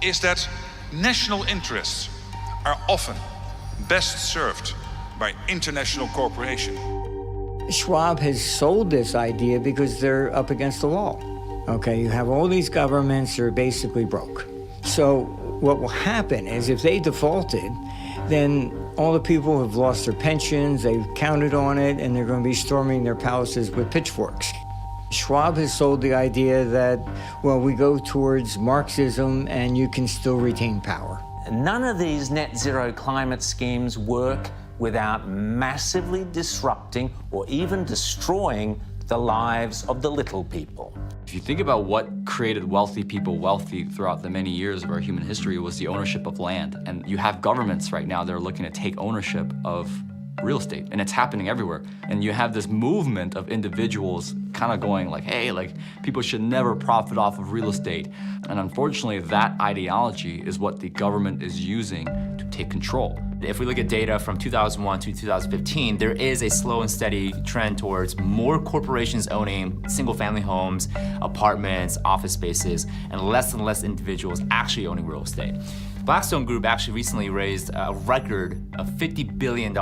is that national interests are often best served by international cooperation. Schwab has sold this idea because they're up against the wall. Okay, you have all these governments that are basically broke. So what will happen is if they defaulted, then all the people have lost their pensions, they've counted on it, and they're going to be storming their palaces with pitchforks. Schwab has sold the idea that, well, we go towards Marxism and you can still retain power. None of these net zero climate schemes work without massively disrupting or even destroying the lives of the little people. If you think about what created wealthy people wealthy throughout the many years of our human history, it was the ownership of land. And you have governments right now that are looking to take ownership of real estate, and it's happening everywhere. And you have this movement of individuals kind of going like, hey, like people should never profit off of real estate. And unfortunately, that ideology is what the government is using to take control. If we look at data from 2001 to 2015, there is a slow and steady trend towards more corporations owning single-family homes, apartments, office spaces, and less individuals actually owning real estate. Blackstone Group actually recently raised a record of $50 billion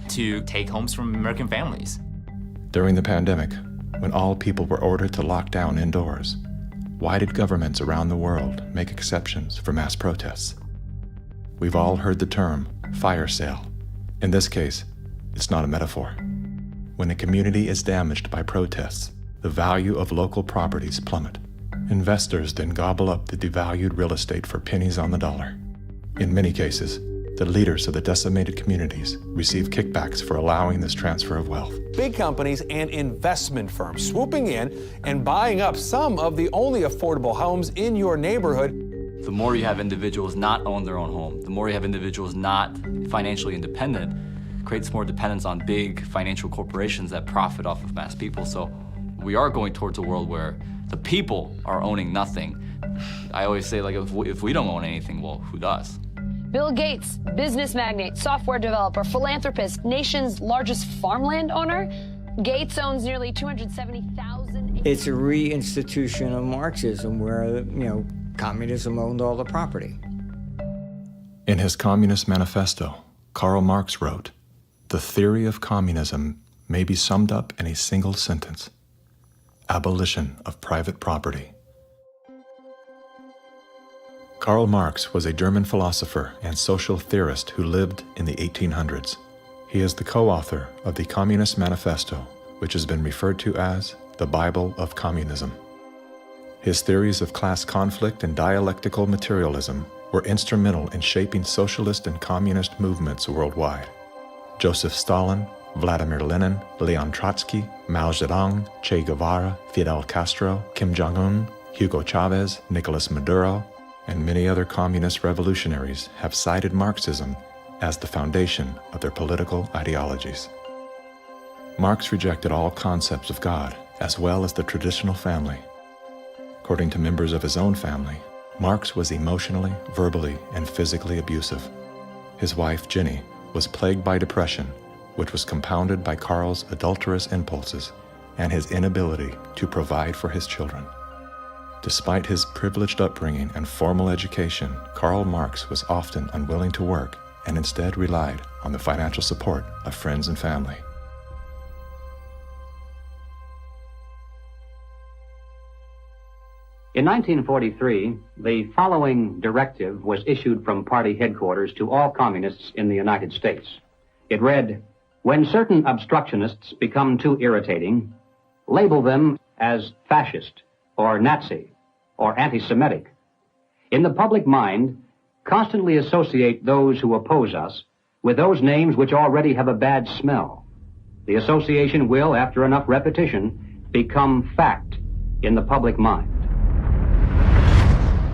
to take homes from American families. During the pandemic, when all people were ordered to lock down indoors, why did governments around the world make exceptions for mass protests? We've all heard the term fire sale. In this case, it's not a metaphor. When a community is damaged by protests, the value of local properties plummet. Investors then gobble up the devalued real estate for pennies on the dollar. In many cases, the leaders of the decimated communities receive kickbacks for allowing this transfer of wealth. Big companies and investment firms swooping in and buying up some of the only affordable homes in your neighborhood. The more you have individuals not own their own home, the more you have individuals not financially independent, creates more dependence on big financial corporations that profit off of mass people. So we are going towards a world where the people are owning nothing. I always say, like, if we don't own anything, well, who does? Bill Gates, business magnate, software developer, philanthropist, nation's largest farmland owner. Gates owns nearly 270,000 It's a reinstitution of Marxism where, communism owned all the property. In his Communist Manifesto, Karl Marx wrote, "The theory of communism may be summed up in a single sentence: abolition of private property." Karl Marx was a German philosopher and social theorist who lived in the 1800s. He is the co-author of the Communist Manifesto, which has been referred to as the Bible of Communism. His theories of class conflict and dialectical materialism were instrumental in shaping socialist and communist movements worldwide. Joseph Stalin, Vladimir Lenin, Leon Trotsky, Mao Zedong, Che Guevara, Fidel Castro, Kim Jong-un, Hugo Chavez, Nicolas Maduro, and many other communist revolutionaries have cited Marxism as the foundation of their political ideologies. Marx rejected all concepts of God, as well as the traditional family. According to members of his own family, Marx was emotionally, verbally, and physically abusive. His wife, Jenny, was plagued by depression, which was compounded by Karl's adulterous impulses and his inability to provide for his children. Despite his privileged upbringing and formal education, Karl Marx was often unwilling to work and instead relied on the financial support of friends and family. In 1943, the following directive was issued from party headquarters to all communists in the United States. It read, "When certain obstructionists become too irritating, label them as fascist or Nazi or anti-Semitic. In the public mind, constantly associate those who oppose us with those names which already have a bad smell. The association will, after enough repetition, become fact in the public mind."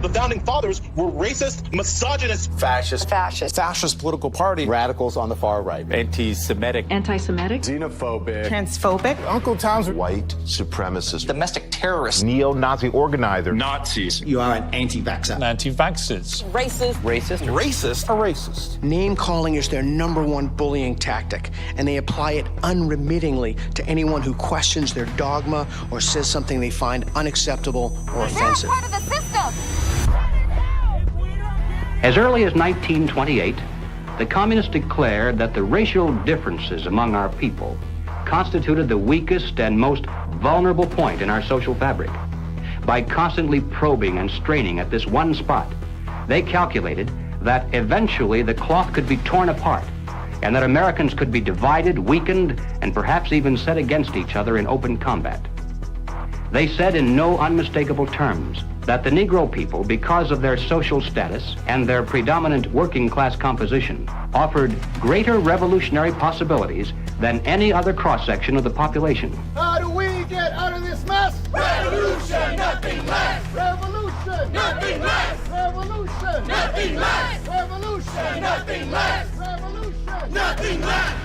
The founding fathers were racist, misogynist, Fascist political party, radicals on the far right, Anti-Semitic, xenophobic, transphobic, Uncle Tom's white supremacist, domestic terrorist, neo-Nazi organizer, Nazis. You are an anti-vaxxer. Anti-vaxxers. Racist. Name calling is their number one bullying tactic, and they apply it unremittingly to anyone who questions their dogma or says something they find unacceptable or offensive. Part of the system. As early as 1928, the communists declared that the racial differences among our people constituted the weakest and most vulnerable point in our social fabric. By constantly probing and straining at this one spot, they calculated that eventually the cloth could be torn apart and that Americans could be divided, weakened, and perhaps even set against each other in open combat. They said in no unmistakable terms that the Negro people, because of their social status and their predominant working class composition, offered greater revolutionary possibilities than any other cross-section of the population. How do we get mess. Revolution, nothing less. Revolution, nothing less. Revolution, nothing less. Revolution, nothing less. Revolution, nothing less.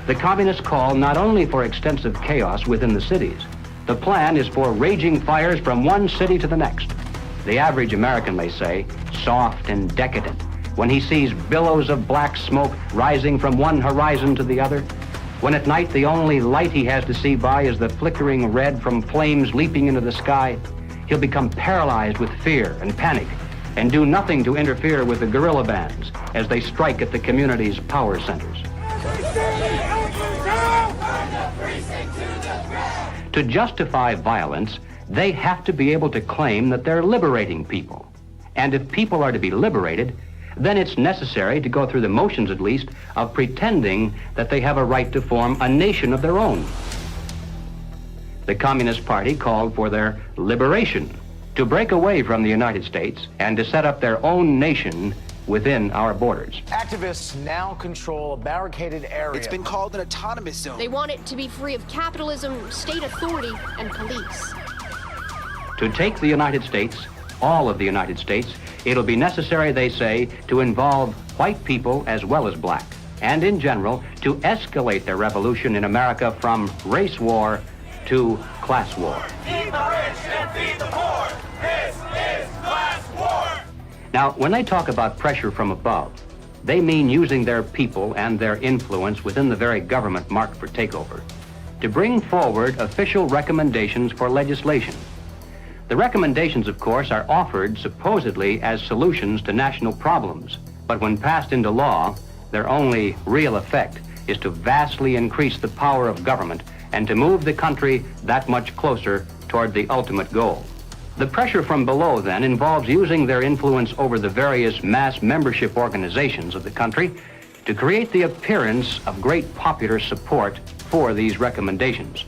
The communists call not only for extensive chaos within the cities, the plan is for raging fires from one city to the next. The average American, they say, soft and decadent, when he sees billows of black smoke rising from one horizon to the other, when at night the only light he has to see by is the flickering red from flames leaping into the sky, he'll become paralyzed with fear and panic and do nothing to interfere with the guerrilla bands as they strike at the community's power centers. To justify violence, they have to be able to claim that they're liberating people. And if people are to be liberated, then it's necessary to go through the motions, at least, of pretending that they have a right to form a nation of their own. The Communist Party called for their liberation, to break away from the United States and to set up their own nation within our borders. Activists now control a barricaded area. It's been called an autonomous zone. They want it to be free of capitalism, state authority, and police. To take the United States, all of the United States, it'll be necessary, they say, to involve white people as well as black, and in general, to escalate the revolution in America from race war to class war. Feed the rich and feed the poor. This is class war. Now, when they talk about pressure from above, they mean using their people and their influence within the very government marked for takeover to bring forward official recommendations for legislation. The recommendations, of course, are offered supposedly as solutions to national problems, but when passed into law, their only real effect is to vastly increase the power of government and to move the country that much closer toward the ultimate goal. The pressure from below, then, involves using their influence over the various mass membership organizations of the country to create the appearance of great popular support for these recommendations.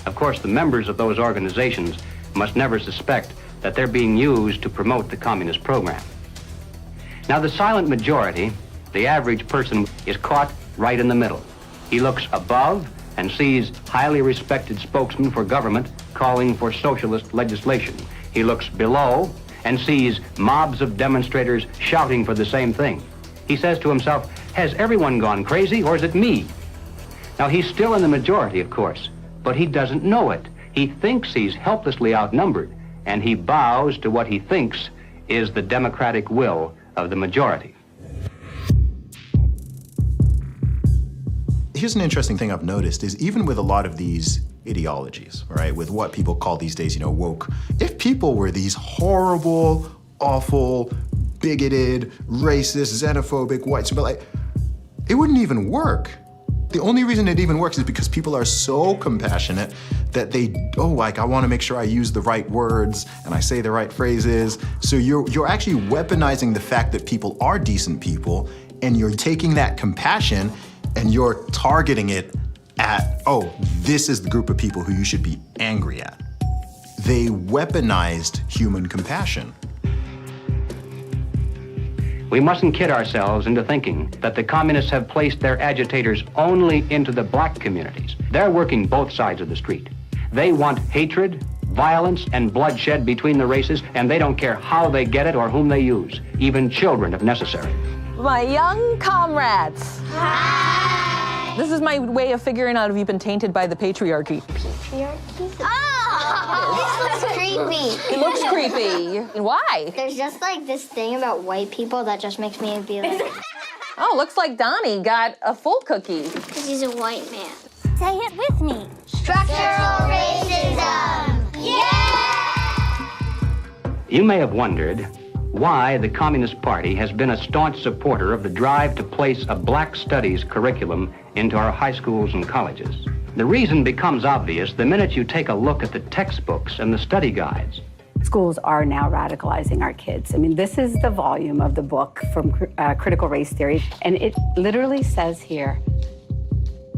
Of course, the members of those organizations must never suspect that they're being used to promote the communist program. Now, the silent majority, the average person, is caught right in the middle. He looks above and sees highly respected spokesmen for government calling for socialist legislation. He looks below and sees mobs of demonstrators shouting for the same thing. He says to himself, has everyone gone crazy or is it me? Now, he's still in the majority, of course, but he doesn't know it. He thinks he's helplessly outnumbered, and he bows to what he thinks is the democratic will of the majority. Here's an interesting thing I've noticed is even with a lot of these ideologies, right, with what people call these days, woke, if people were these horrible, awful, bigoted, racist, xenophobic, white supremacists, it wouldn't even work. The only reason it even works is because people are so compassionate that they, I want to make sure I use the right words and I say the right phrases. So you're actually weaponizing the fact that people are decent people, and you're taking that compassion and you're targeting it at, this is the group of people who you should be angry at. They weaponized human compassion. We mustn't kid ourselves into thinking that the communists have placed their agitators only into the black communities. They're working both sides of the street. They want hatred, violence, and bloodshed between the races, and they don't care how they get it or whom they use, even children if necessary. My young comrades. Hi. This is my way of figuring out if you've been tainted by the patriarchy. Patriarchy? Oh! This looks creepy. It looks creepy. Why? There's just like this thing about white people that just makes me be like... Oh, looks like Donnie got a full cookie. Because he's a white man. Say it with me. Structural racism! Yeah! You may have wondered why the Communist Party has been a staunch supporter of the drive to place a black studies curriculum into our high schools and colleges. The reason becomes obvious the minute you take a look at the textbooks and the study guides. Schools are now radicalizing our kids. I mean, this is the volume of the book from Critical Race Theory, and it literally says here,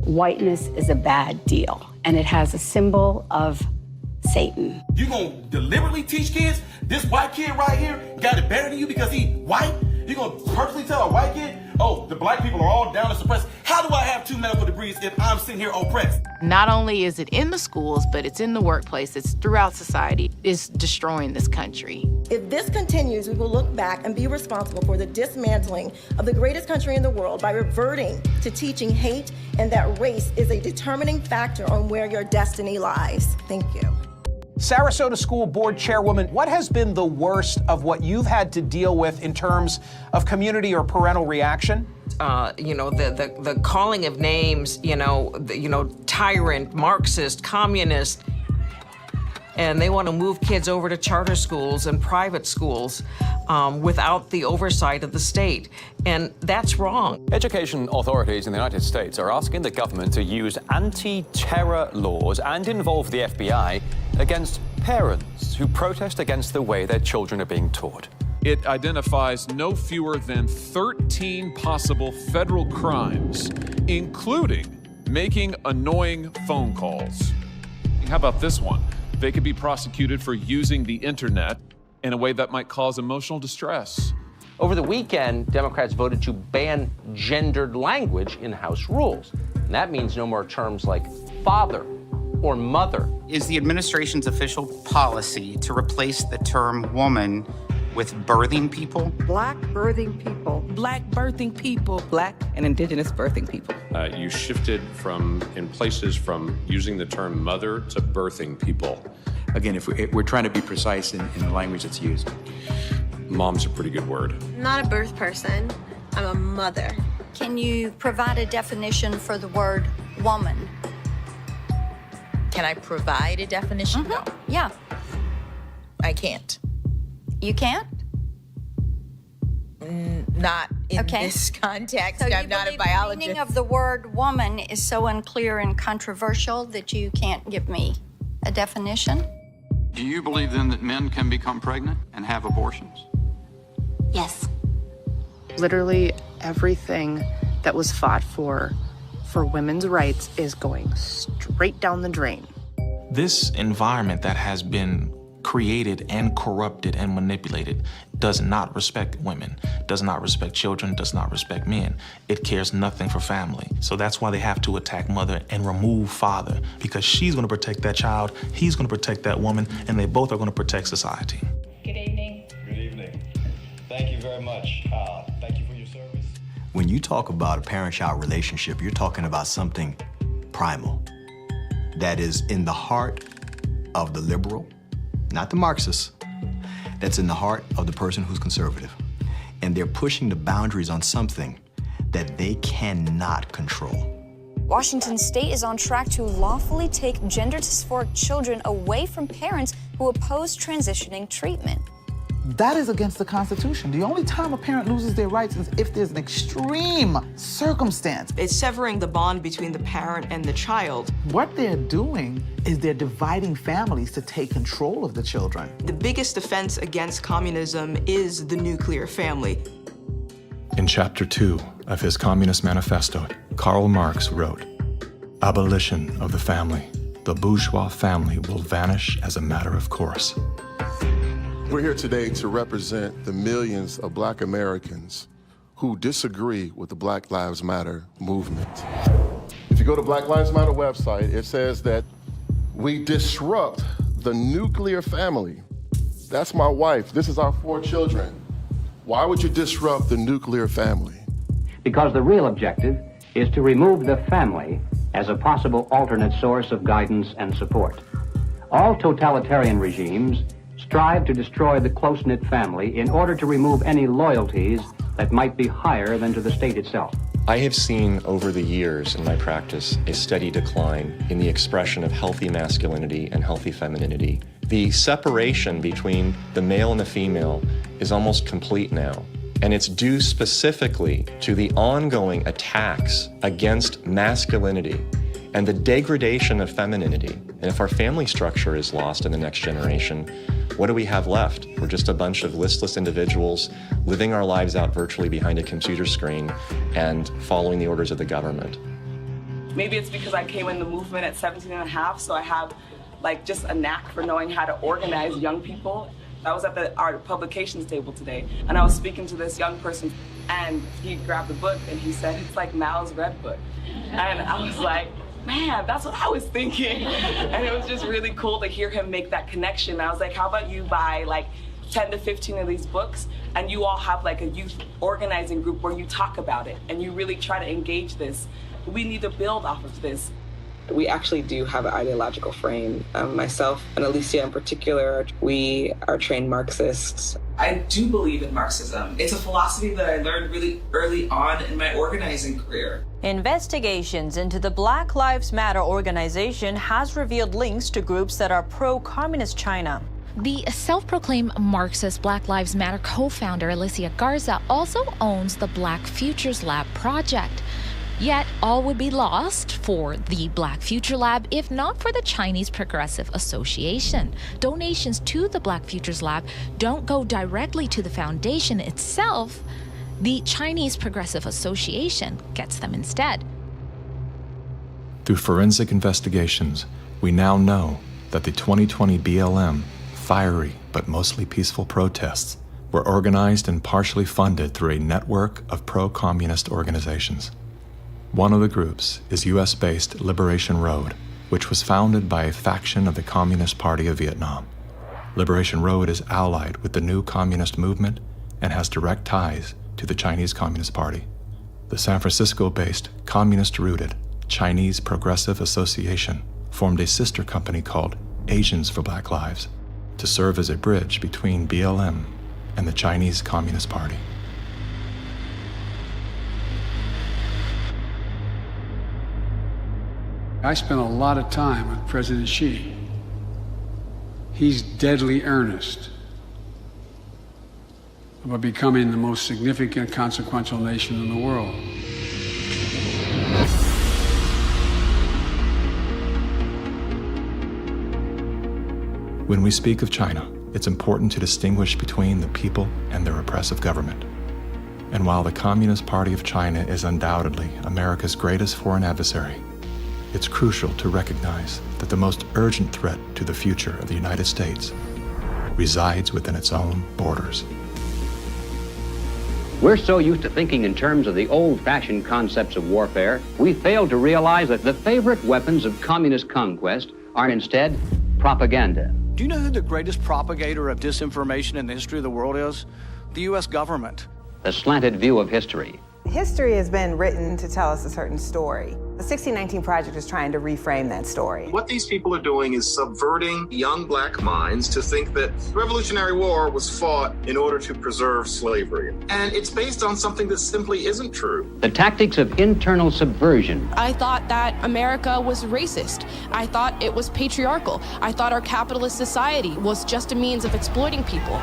whiteness is a bad deal, and it has a symbol of Satan. You gonna deliberately teach kids this white kid right here got it better than you because he white? You gonna purposely tell a white kid, oh, the black people are all down to suppress? How do I have two medical debris if I'm sitting here oppressed. Not only is it in the schools, but it's in the workplace, it's throughout society. It's destroying this country. If this continues, we will look back and be responsible for the dismantling of the greatest country in the world by reverting to teaching hate and that race is a determining factor on where your destiny lies. Thank you. Sarasota School Board Chairwoman, what has been the worst of what you've had to deal with in terms of community or parental reaction? The calling of names, tyrant, Marxist, communist, and they want to move kids over to charter schools and private schools without the oversight of the state. And that's wrong. Education authorities in the United States are asking the government to use anti-terror laws and involve the FBI against parents who protest against the way their children are being taught. It identifies no fewer than 13 possible federal crimes, including making annoying phone calls. How about this one? They could be prosecuted for using the internet in a way that might cause emotional distress. Over the weekend, Democrats voted to ban gendered language in House rules. And that means no more terms like father or mother. Is the administration's official policy to replace the term woman with birthing people? Black birthing people. Black birthing people. Black and indigenous birthing people. You shifted from using the term mother to birthing people. Again, if we're trying to be precise in the language that's used. Mom's a pretty good word. I'm not a birth person. I'm a mother. Can you provide a definition for the word woman? Can I provide a definition? No. Yeah. I can't. You can't? Not in this context. So I'm not a biologist. The meaning of the word woman is so unclear and controversial that you can't give me a definition? Do you believe then that men can become pregnant and have abortions? Yes. Literally everything that was fought for women's rights is going straight down the drain. This environment that has been created and corrupted and manipulated does not respect women, does not respect children, does not respect men. It cares nothing for family. So that's why they have to attack mother and remove father, because she's going to protect that child, he's going to protect that woman, and they both are going to protect society. Good evening. Good evening. Thank you very much. Thank you for your service. When you talk about a parent-child relationship, you're talking about something primal that is in the heart of the liberal, not the Marxist, that's in the heart of the person who's conservative. And they're pushing the boundaries on something that they cannot control. Washington State is on track to lawfully take gender dysphoric children away from parents who oppose transitioning treatment. That is against the Constitution. The only time a parent loses their rights is if there's an extreme circumstance. It's severing the bond between the parent and the child. What they're doing is they're dividing families to take control of the children. The biggest offense against communism is the nuclear family. In Chapter 2 of his Communist Manifesto, Karl Marx wrote, "Abolition of the family. The bourgeois family will vanish as a matter of course." We're here today to represent the millions of Black Americans who disagree with the Black Lives Matter movement. If you go to Black Lives Matter website, it says that we disrupt the nuclear family. That's my wife. This is our 4 children. Why would you disrupt the nuclear family? Because the real objective is to remove the family as a possible alternate source of guidance and support. All totalitarian regimes strive to destroy the close-knit family in order to remove any loyalties that might be higher than to the state itself. I have seen over the years in my practice a steady decline in the expression of healthy masculinity and healthy femininity. The separation between the male and the female is almost complete now. And it's due specifically to the ongoing attacks against masculinity and the degradation of femininity. And if our family structure is lost in the next generation, what do we have left? We're just a bunch of listless individuals living our lives out virtually behind a computer screen and following the orders of the government. Maybe it's because I came in the movement at 17 and a half, so I have just a knack for knowing how to organize young people. I was at our publications table today, and I was speaking to this young person And he grabbed the book and he said, it's like Mal's Red Book. And I was like, man, that's what I was thinking. And it was just really cool to hear him make that connection. I was like, how about you buy like 10 to 15 of these books and you all have like a youth organizing group where you talk about it and you really try to engage this. We need to build off of this. We actually do have an ideological frame. Myself and Alicia in particular, we are trained Marxists. I do believe in Marxism. It's a philosophy that I learned really early on in my organizing career. Investigations into the Black Lives Matter organization has revealed links to groups that are pro-communist China. The self-proclaimed Marxist Black Lives Matter co-founder Alicia Garza also owns the Black Futures Lab project. Yet all would be lost for the Black Future Lab if not for the Chinese Progressive Association. Donations to the Black Futures Lab don't go directly to the foundation itself. The Chinese Progressive Association gets them instead. Through forensic investigations, we now know that the 2020 BLM fiery but mostly peaceful protests were organized and partially funded through a network of pro-communist organizations. One of the groups is US-based Liberation Road, which was founded by a faction of the Communist Party of Vietnam. Liberation Road is allied with the new communist movement and has direct ties to the Chinese Communist Party. The San Francisco-based, communist-rooted Chinese Progressive Association formed a sister company called Asians for Black Lives to serve as a bridge between BLM and the Chinese Communist Party. I spent a lot of time with President Xi. He's deadly earnest about becoming the most significant, consequential nation in the world. When we speak of China, it's important to distinguish between the people and their oppressive government. And while the Communist Party of China is undoubtedly America's greatest foreign adversary, it's crucial to recognize that the most urgent threat to the future of the United States resides within its own borders. We're so used to thinking in terms of the old-fashioned concepts of warfare, we fail to realize that the favorite weapons of communist conquest are instead propaganda. Do you know who the greatest propagator of disinformation in the history of the world is? The U.S. government. The slanted view of history. History has been written to tell us a certain story. The 1619 Project is trying to reframe that story. What these people are doing is subverting young black minds to think that the Revolutionary War was fought in order to preserve slavery. And it's based on something that simply isn't true. The tactics of internal subversion. I thought that America was racist. I thought it was patriarchal. I thought our capitalist society was just a means of exploiting people.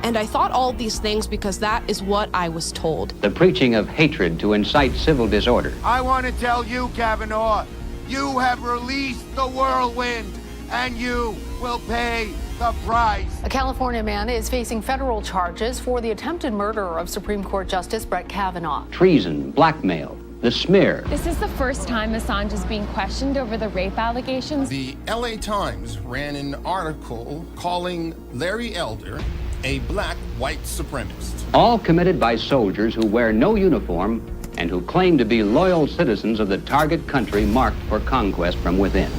And I thought all these things because that is what I was told. The preaching of hatred to incite civil disorder. I want to tell you, Kavanaugh, you have released the whirlwind, and you will pay the price. A California man is facing federal charges for the attempted murder of Supreme Court Justice Brett Kavanaugh. Treason, blackmail, the smear. This is the first time Assange is being questioned over the rape allegations. The LA Times ran an article calling Larry Elder a black white supremacist. All committed by soldiers who wear no uniform and who claim to be loyal citizens of the target country marked for conquest from within.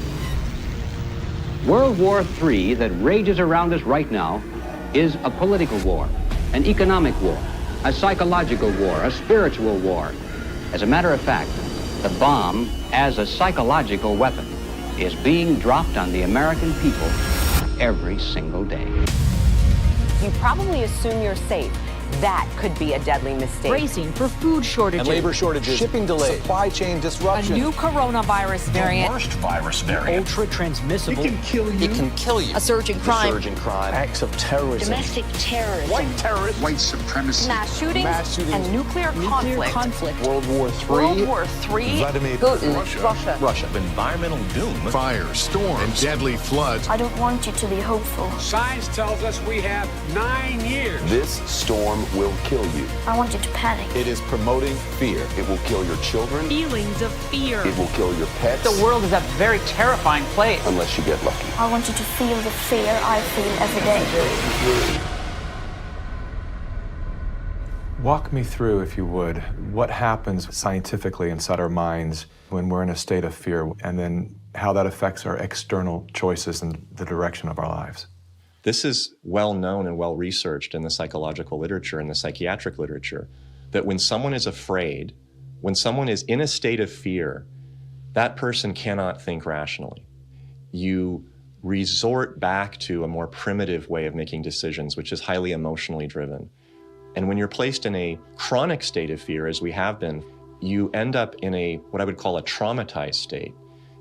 World War III that rages around us right now is a political war, an economic war, a psychological war, a spiritual war. As a matter of fact, the bomb, as a psychological weapon, is being dropped on the American people every single day. You probably assume you're safe. That could be a deadly mistake. Bracing for food shortages. And labor shortages. Shipping delays. Supply chain disruption. A new coronavirus variant. The worst virus variant. Ultra transmissible. It can kill you. It can kill you. A surge in crime. A surge in crime. Acts of terrorism. Domestic terrorism. White terrorism. White supremacy. Mass shootings. And nuclear conflict. World War III. World War III. Vladimir Putin. Russia. Environmental doom. Fire, storms, and deadly floods. I don't want you to be hopeful. Science tells us we have 9 years. This storm will kill you. I want you to panic. It is promoting fear. It will kill your children. Feelings of fear. It will kill your pets. The world is a very terrifying place. Unless you get lucky. I want you to feel the fear I feel every day. Walk me through, if you would, what happens scientifically inside our minds when we're in a state of fear, and then how that affects our external choices and the direction of our lives. This is well known and well researched in the psychological literature and the psychiatric literature, that when someone is afraid, when someone is in a state of fear, that person cannot think rationally. You resort back to a more primitive way of making decisions, which is highly emotionally driven. And when you're placed in a chronic state of fear, as we have been, you end up in what I would call a traumatized state,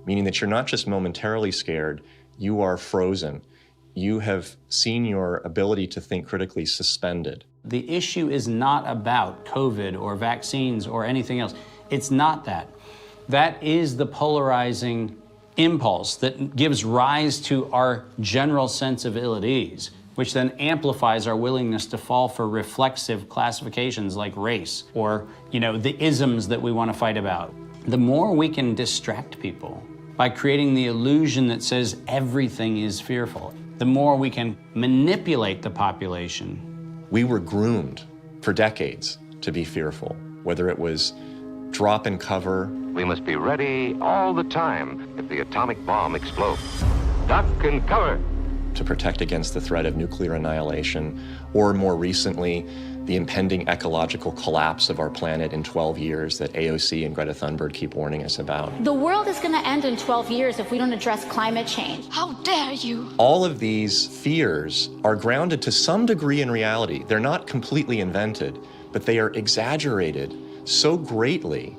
meaning that you're not just momentarily scared, you are frozen. You have seen your ability to think critically suspended. The issue is not about COVID or vaccines or anything else. It's not that. That is the polarizing impulse that gives rise to our general sense of ill at ease, which then amplifies our willingness to fall for reflexive classifications like race or, the isms that we want to fight about. The more we can distract people by creating the illusion that says everything is fearful, the more we can manipulate the population. We were groomed for decades to be fearful, whether it was drop and cover. We must be ready all the time if the atomic bomb explodes. Duck and cover. To protect against the threat of nuclear annihilation, or more recently, the impending ecological collapse of our planet in 12 years that AOC and Greta Thunberg keep warning us about. The world is going to end in 12 years if we don't address climate change. How dare you? All of these fears are grounded to some degree in reality. They're not completely invented, but they are exaggerated so greatly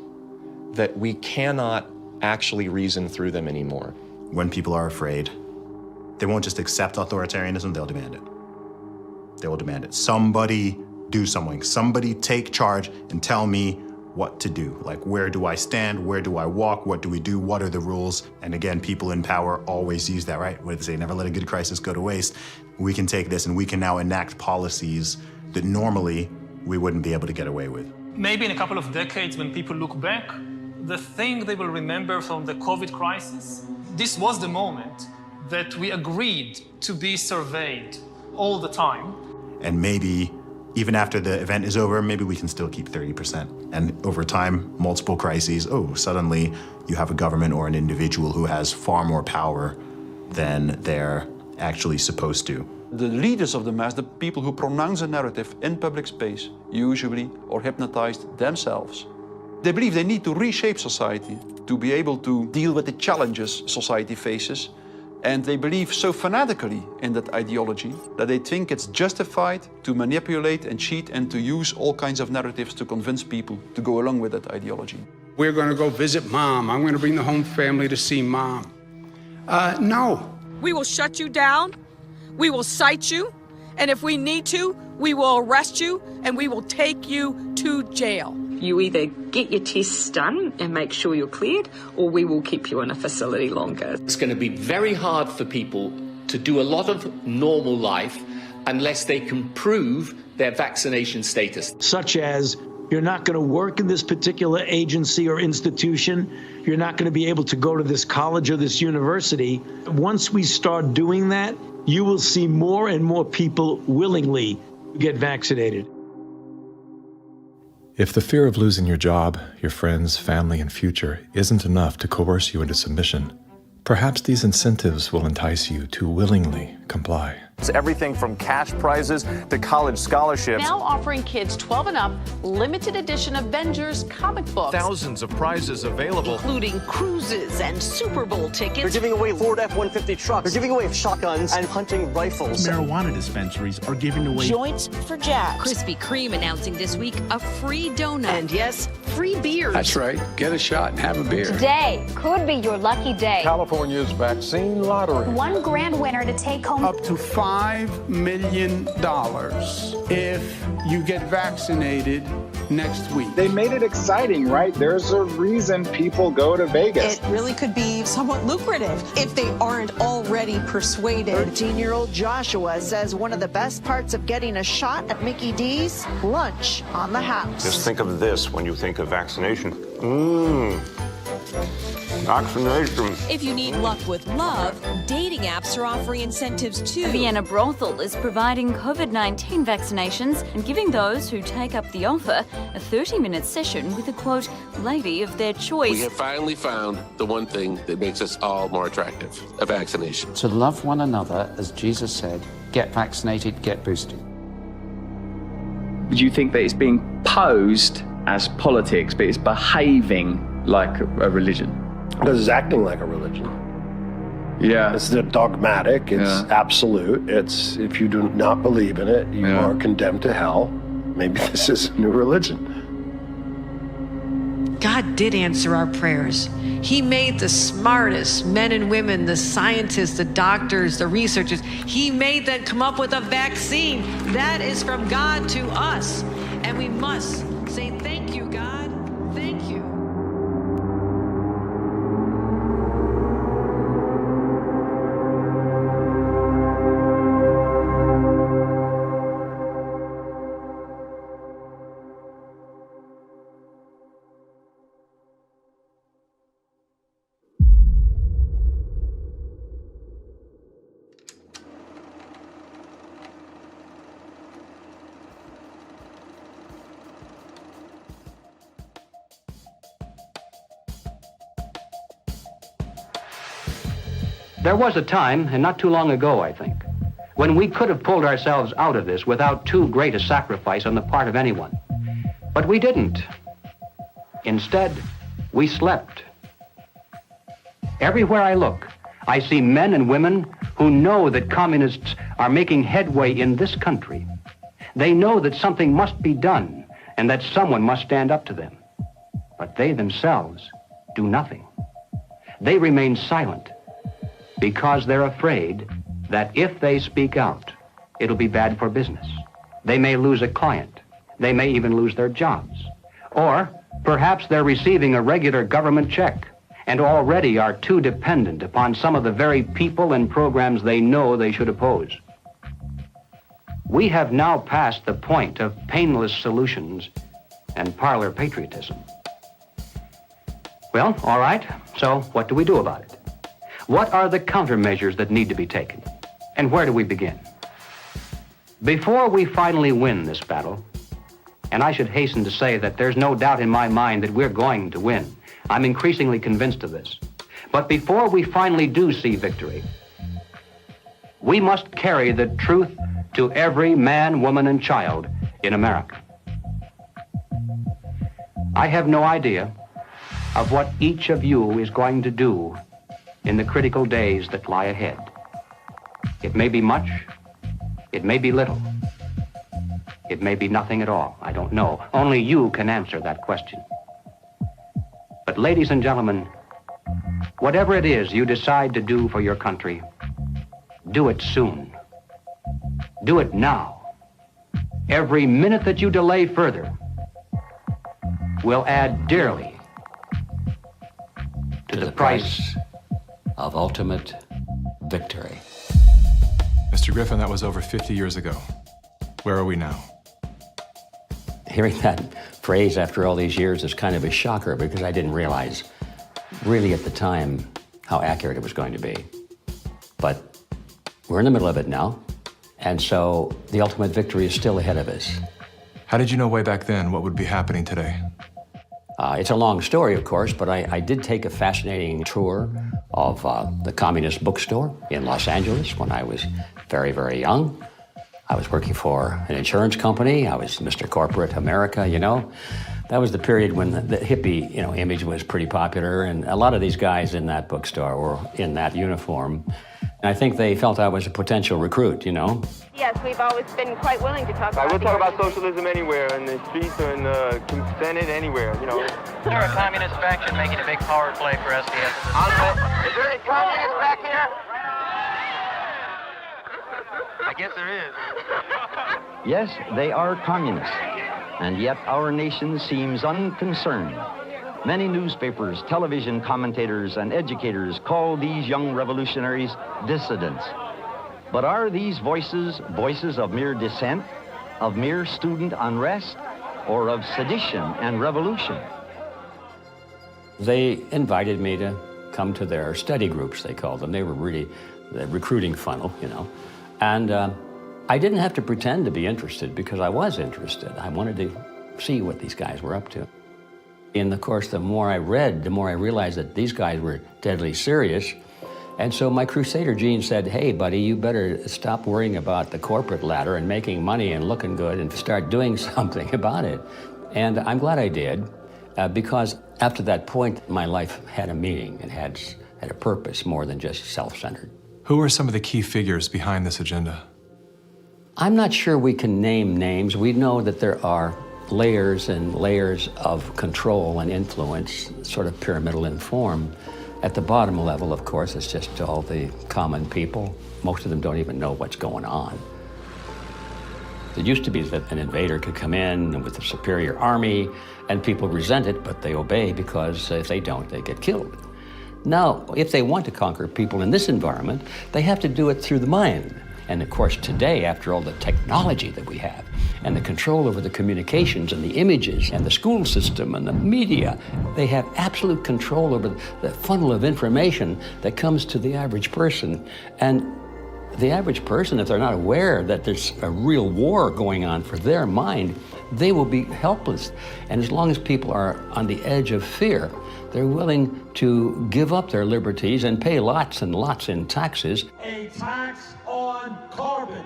that we cannot actually reason through them anymore. When people are afraid, they won't just accept authoritarianism, they'll demand it. They will demand it. Somebody do something. Somebody take charge and tell me what to do. Like, where do I stand? Where do I walk? What do we do? What are the rules? And again, people in power always use that, right? What do they say? Never let a good crisis go to waste. We can take this and we can now enact policies that normally we wouldn't be able to get away with. Maybe in a couple of decades, when people look back, the thing they will remember from the COVID crisis, this was the moment that we agreed to be surveyed all the time. And maybe even after the event is over, maybe we can still keep 30%. And over time, multiple crises, suddenly you have a government or an individual who has far more power than they're actually supposed to. The leaders of the mass, the people who pronounce a narrative in public space, usually are hypnotized themselves. They believe they need to reshape society to be able to deal with the challenges society faces. And they believe so fanatically in that ideology that they think it's justified to manipulate and cheat and to use all kinds of narratives to convince people to go along with that ideology. We're going to go visit Mom. I'm going to bring the home family to see Mom. No. We will shut you down. We will cite you. And if we need to, we will arrest you and we will take you to jail. You either get your tests done and make sure you're cleared, or we will keep you in a facility longer. It's going to be very hard for people to do a lot of normal life unless they can prove their vaccination status. Such as, you're not going to work in this particular agency or institution, you're not going to be able to go to this college or this university. Once we start doing that, you will see more and more people willingly get vaccinated. If the fear of losing your job, your friends, family, and future isn't enough to coerce you into submission, perhaps these incentives will entice you to willingly comply. It's everything from cash prizes to college scholarships. Now offering kids 12 and up limited edition Avengers comic books. Thousands of prizes available, including cruises and Super Bowl tickets. They're giving away Ford F-150 trucks. They're giving away shotguns and hunting rifles. Marijuana dispensaries are giving away joints for jacks. Krispy Kreme announcing this week a free donut. And yes, free beers. That's right. Get a shot and have a beer. Today could be your lucky day. California's vaccine lottery. One grand winner to take home up to $5 million if you get vaccinated next week. They made it exciting, right? There's a reason people go to Vegas. It really could be somewhat lucrative if they aren't already persuaded. 13-year-old Joshua says one of the best parts of getting a shot at Mickey D's, lunch on the house. Just think of this when you think of vaccination. Vaccination. If you need luck with love, dating apps are offering incentives too. Vienna Brothel is providing COVID-19 vaccinations and giving those who take up the offer a 30-minute session with a, quote, lady of their choice. We have finally found the one thing that makes us all more attractive, a vaccination. To love one another, as Jesus said, get vaccinated, get boosted. Do you think that it's being posed as politics, but it's behaving like a religion? Because it's acting like a religion. Yeah. It's dogmatic, it's absolute. It's, if you do not believe in it, you are condemned to hell. Maybe this is a new religion. God did answer our prayers. He made the smartest men and women, the scientists, the doctors, the researchers. He made them come up with a vaccine. That is from God to us. And we must say, thank you, God. Thank you. There was a time, and not too long ago, I think, when we could have pulled ourselves out of this without too great a sacrifice on the part of anyone. But we didn't. Instead, we slept. Everywhere I look, I see men and women who know that communists are making headway in this country. They know that something must be done and that someone must stand up to them. But they themselves do nothing. They remain silent because they're afraid that if they speak out, it'll be bad for business. They may lose a client. They may even lose their jobs. Or perhaps they're receiving a regular government check and already are too dependent upon some of the very people and programs they know they should oppose. We have now passed the point of painless solutions and parlor patriotism. Well, all right, so what do we do about it? What are the countermeasures that need to be taken? And where do we begin? Before we finally win this battle, and I should hasten to say that there's no doubt in my mind that we're going to win. I'm increasingly convinced of this. But before we finally do see victory, we must carry the truth to every man, woman, and child in America. I have no idea of what each of you is going to do in the critical days that lie ahead. It may be much, it may be little, it may be nothing at all. I don't know. Only you can answer that question. But ladies and gentlemen, whatever it is you decide to do for your country, do it soon. Do it now. Every minute that you delay further will add dearly to the price of ultimate victory. Mr. Griffin, that was over 50 years ago. Where are we now? Hearing that phrase after all these years is kind of a shocker because I didn't realize really at the time how accurate it was going to be. But we're in the middle of it now, and so the ultimate victory is still ahead of us. How did you know way back then what would be happening today? It's a long story, of course, but I did take a fascinating tour of the Communist Bookstore in Los Angeles when I was very, very young. I was working for an insurance company. I was Mr. Corporate America, you know. That was the period when the hippie, image was pretty popular, and a lot of these guys in that bookstore were in that uniform. And I think they felt I was a potential recruit, Yes, we've always been quite willing to talk about We'll talk about socialism anywhere, in the streets or in the Senate, anywhere, They're a communist faction making a big power play for SDS. Is there any communists back here? I guess there is. Yes, they are communists, and yet our nation seems unconcerned. Many newspapers, television commentators, and educators call these young revolutionaries dissidents. But are these voices of mere dissent, of mere student unrest, or of sedition and revolution? They invited me to come to their study groups, they called them. They were really the recruiting funnel, you know. And I didn't have to pretend to be interested because I was interested. I wanted to see what these guys were up to. In the course, the more I read, the more I realized that these guys were deadly serious. And so my crusader gene said, hey, buddy, you better stop worrying about the corporate ladder and making money and looking good and start doing something about it. And I'm glad I did, because after that point, my life had a meaning and had a purpose more than just self-centered. Who are some of the key figures behind this agenda? I'm not sure we can name names. We know that there are layers and layers of control and influence, sort of pyramidal in form. At the bottom level, of course, it's just all the common people. Most of them don't even know what's going on. It used to be that an invader could come in with a superior army, and people resent it, but they obey because if they don't, they get killed. Now, if they want to conquer people in this environment, they have to do it through the mind. And of course, today, after all the technology that we have, and the control over the communications and the images and the school system and the media, they have absolute control over the funnel of information that comes to the average person. And the average person, if they're not aware that there's a real war going on for their mind, they will be helpless. And as long as people are on the edge of fear, they're willing to give up their liberties and pay lots and lots in taxes. A tax on carbon.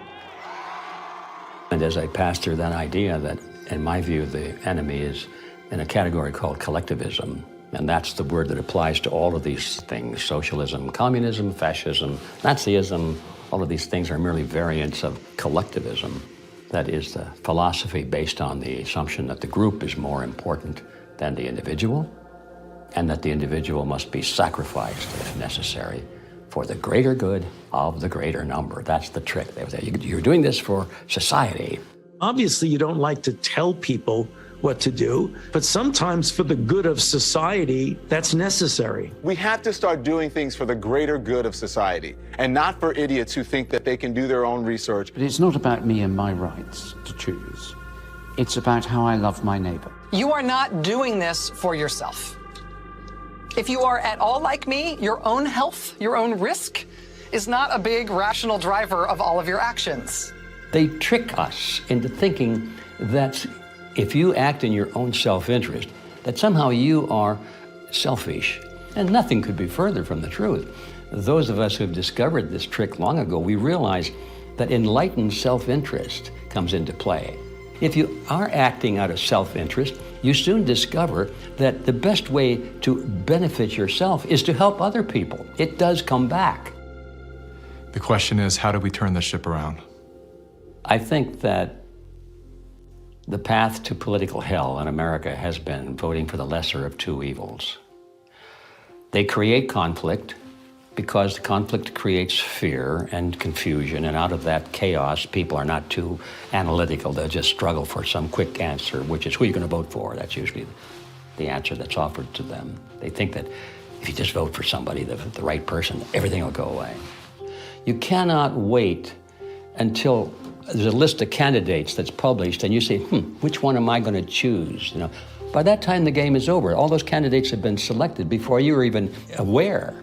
And as I passed through that idea that, in my view, the enemy is in a category called collectivism. And that's the word that applies to all of these things: socialism, communism, fascism, Nazism. All of these things are merely variants of collectivism. That is the philosophy based on the assumption that the group is more important than the individual, and that the individual must be sacrificed, if necessary, for the greater good of the greater number. That's the trick. You're doing this for society. Obviously, you don't like to tell people what to do, but sometimes for the good of society, that's necessary. We have to start doing things for the greater good of society, and not for idiots who think that they can do their own research. But it's not about me and my rights to choose. It's about how I love my neighbor. You are not doing this for yourself. If you are at all like me, your own health, your own risk is not a big rational driver of all of your actions. They trick us into thinking that if you act in your own self-interest, that somehow you are selfish. And nothing could be further from the truth. Those of us who've discovered this trick long ago, we realize that enlightened self-interest comes into play. If you are acting out of self-interest, you soon discover that the best way to benefit yourself is to help other people. It does come back. The question is, how do we turn the ship around? I think that the path to political hell in America has been voting for the lesser of two evils. They create conflict because the conflict creates fear and confusion, and out of that chaos, people are not too analytical. They'll just struggle for some quick answer, which is who you're going to vote for. That's usually the answer that's offered to them. They think that if you just vote for somebody, the right person, everything will go away. You cannot wait until there's a list of candidates that's published and you say, which one am I going to choose? You know, by that time, the game is over. All those candidates have been selected before you were even aware.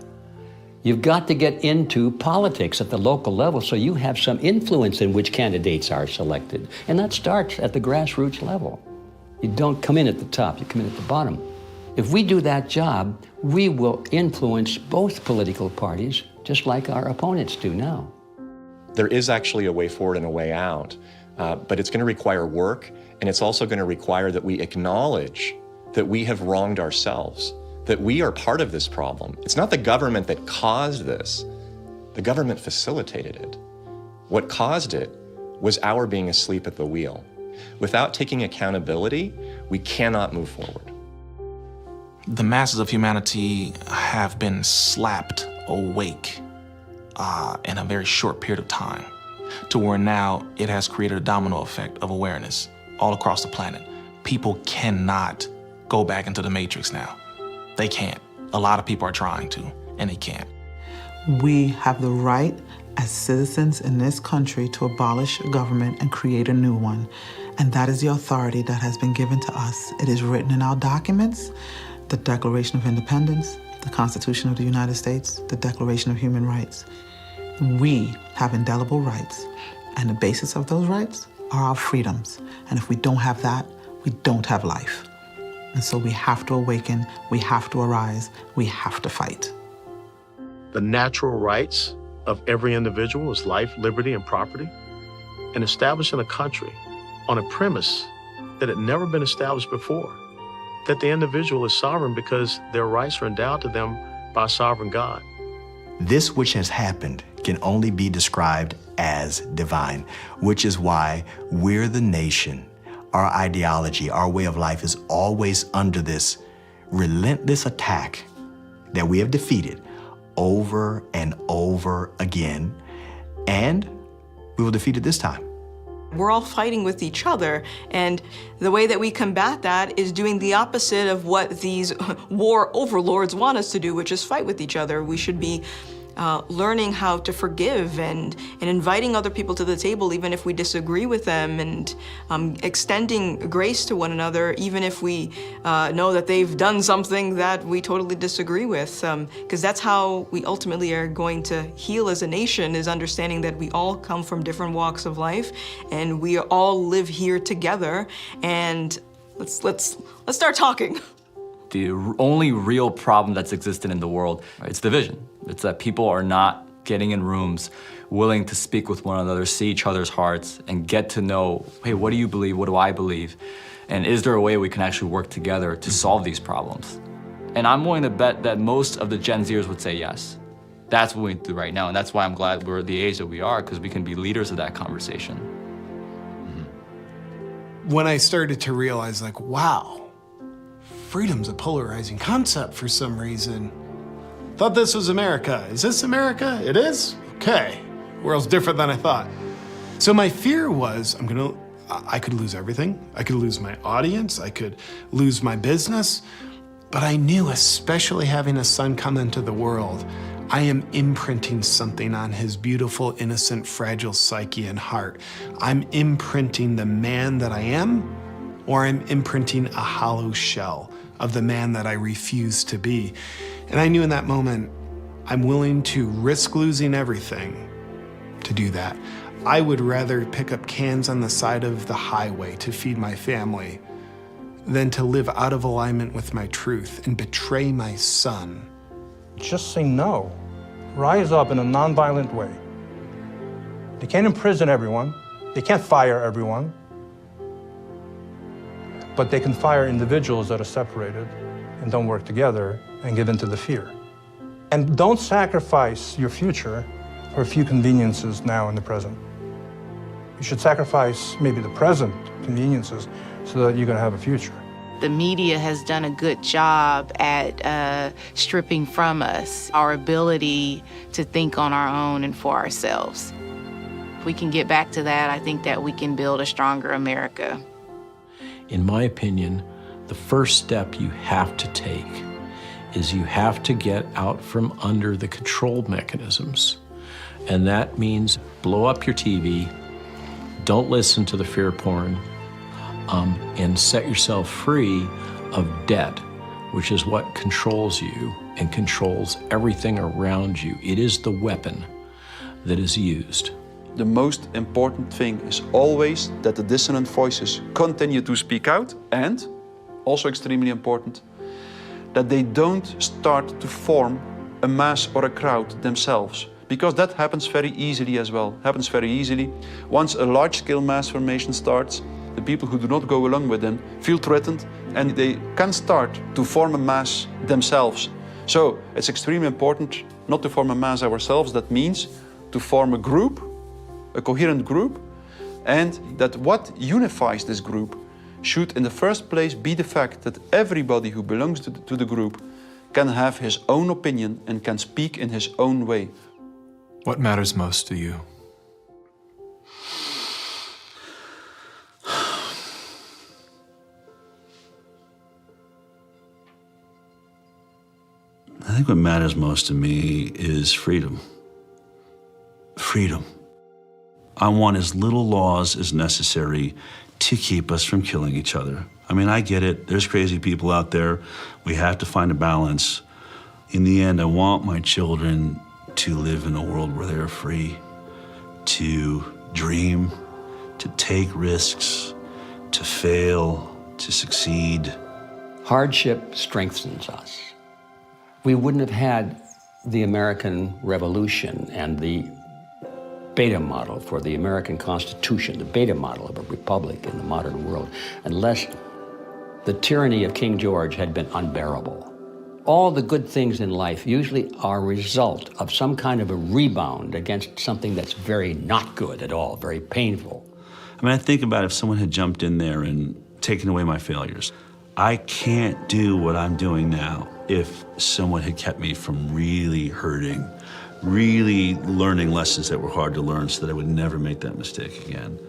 You've got to get into politics at the local level so you have some influence in which candidates are selected. And that starts at the grassroots level. You don't come in at the top, you come in at the bottom. If we do that job, we will influence both political parties just like our opponents do now. There is actually a way forward and a way out, but it's going to require work, and it's also going to require that we acknowledge that we have wronged ourselves, that we are part of this problem. It's not the government that caused this. The government facilitated it. What caused it was our being asleep at the wheel. Without taking accountability, we cannot move forward. The masses of humanity have been slapped awake in a very short period of time, to where now it has created a domino effect of awareness all across the planet. People cannot go back into the matrix now. They can't. A lot of people are trying to, and they can't. We have the right as citizens in this country to abolish government and create a new one. And that is the authority that has been given to us. It is written in our documents. the Declaration of Independence, the Constitution of the United States, the Declaration of Human Rights. We have indelible rights, and the basis of those rights are our freedoms. And if we don't have that, we don't have life. And so we have to awaken, we have to arise, we have to fight. The natural rights of every individual is life, liberty, and property, and establishing a country on a premise that had never been established before, that the individual is sovereign because their rights are endowed to them by a sovereign God. This which has happened can only be described as divine, which is why we're the nation. Our ideology, our way of life is always under this relentless attack that we have defeated over and over again, and we will defeat it this time. We're all fighting with each other, and the way that we combat that is doing the opposite of what these war overlords want us to do, which is fight with each other. We should be learning how to forgive and inviting other people to the table even if we disagree with them, and extending grace to one another even if we know that they've done something that we totally disagree with, because that's how we ultimately are going to heal as a nation, is understanding that we all come from different walks of life and we all live here together, and let's start talking. The only real problem that's existed in the world, it's division. It's that people are not getting in rooms, willing to speak with one another, see each other's hearts, and get to know, hey, what do you believe? What do I believe? And is there a way we can actually work together to solve these problems? And I'm willing to bet that most of the Gen Zers would say yes. That's what we do right now, and that's why I'm glad we're at the age that we are, because we can be leaders of that conversation. When I started to realize, like, wow, freedom's a polarizing concept for some reason. Thought this was America. Is this America? It is? Okay. World's different than I thought. So my fear was, I could lose everything. I could lose my audience. I could lose my business. But I knew, especially having a son come into the world, I am imprinting something on his beautiful, innocent, fragile psyche and heart. I'm imprinting the man that I am, or I'm imprinting a hollow shell of the man that I refuse to be. And I knew in that moment, I'm willing to risk losing everything to do that. I would rather pick up cans on the side of the highway to feed my family than to live out of alignment with my truth and betray my son. Just say no. Rise up in a nonviolent way. They can't imprison everyone. They can't fire everyone. But they can fire individuals that are separated and don't work together and give in to the fear. And don't sacrifice your future for a few conveniences now in the present. You should sacrifice maybe the present conveniences so that you're going to have a future. The media has done a good job at stripping from us our ability to think on our own and for ourselves. If we can get back to that, I think that we can build a stronger America. In my opinion, the first step you have to take is you have to get out from under the control mechanisms. And that means blow up your TV, don't listen to the fear porn, and set yourself free of debt, which is what controls you and controls everything around you. It is the weapon that is used. The most important thing is always that the dissonant voices continue to speak out, and, also extremely important, that they don't start to form a mass or a crowd themselves, because that happens very easily as well, Once a large-scale mass formation starts, the people who do not go along with them feel threatened, and they can start to form a mass themselves. So it's extremely important not to form a mass ourselves. That means to form a group, a coherent group, and that what unifies this group should in the first place be the fact that everybody who belongs to the group can have his own opinion and can speak in his own way. What matters most to you? I think what matters most to me is freedom. Freedom. I want as little laws as necessary to keep us from killing each other. I mean, I get it. There's crazy people out there. We have to find a balance. In the end, I want my children to live in a world where they're free to dream, to take risks, to fail, to succeed. Hardship strengthens us. We wouldn't have had the American Revolution and the beta model for the American Constitution, the beta model of a republic in the modern world, unless the tyranny of King George had been unbearable. All the good things in life usually are a result of some kind of a rebound against something that's very not good at all, very painful. I mean, I think about if someone had jumped in there and taken away my failures. I can't do what I'm doing now if someone had kept me from really hurting, really learning lessons that were hard to learn so that I would never make that mistake again.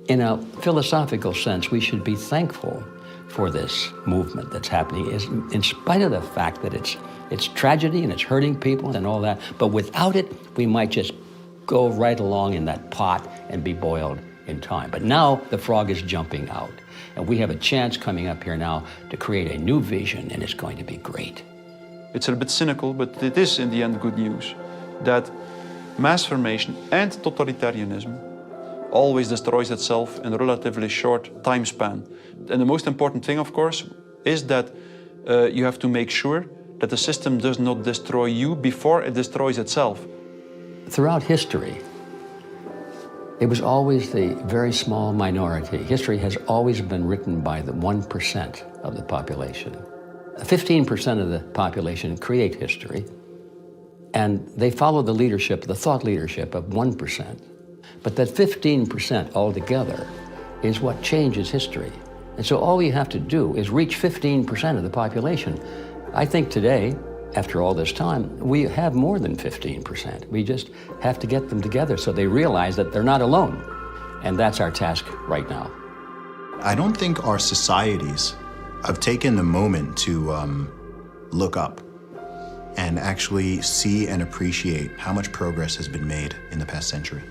In a philosophical sense, we should be thankful for this movement that's happening, in spite of the fact that it's tragedy and it's hurting people and all that, but without it, we might just go right along in that pot and be boiled in time. But now the frog is jumping out, and we have a chance coming up here now to create a new vision, and it's going to be great. It's a bit cynical, but it is in the end good news that mass formation and totalitarianism always destroys itself in a relatively short time span. And the most important thing, of course, is that you have to make sure that the system does not destroy you before it destroys itself. Throughout history, it was always the very small minority. History has always been written by the 1% of the population. 15% of the population create history, and they follow the leadership, the thought leadership of 1%. But that 15% altogether is what changes history. And so all we have to do is reach 15% of the population. I think today, after all this time, we have more than 15%. We just have to get them together so they realize that they're not alone. And that's our task right now. I don't think our societies have taken the moment to look up and actually see and appreciate how much progress has been made in the past century.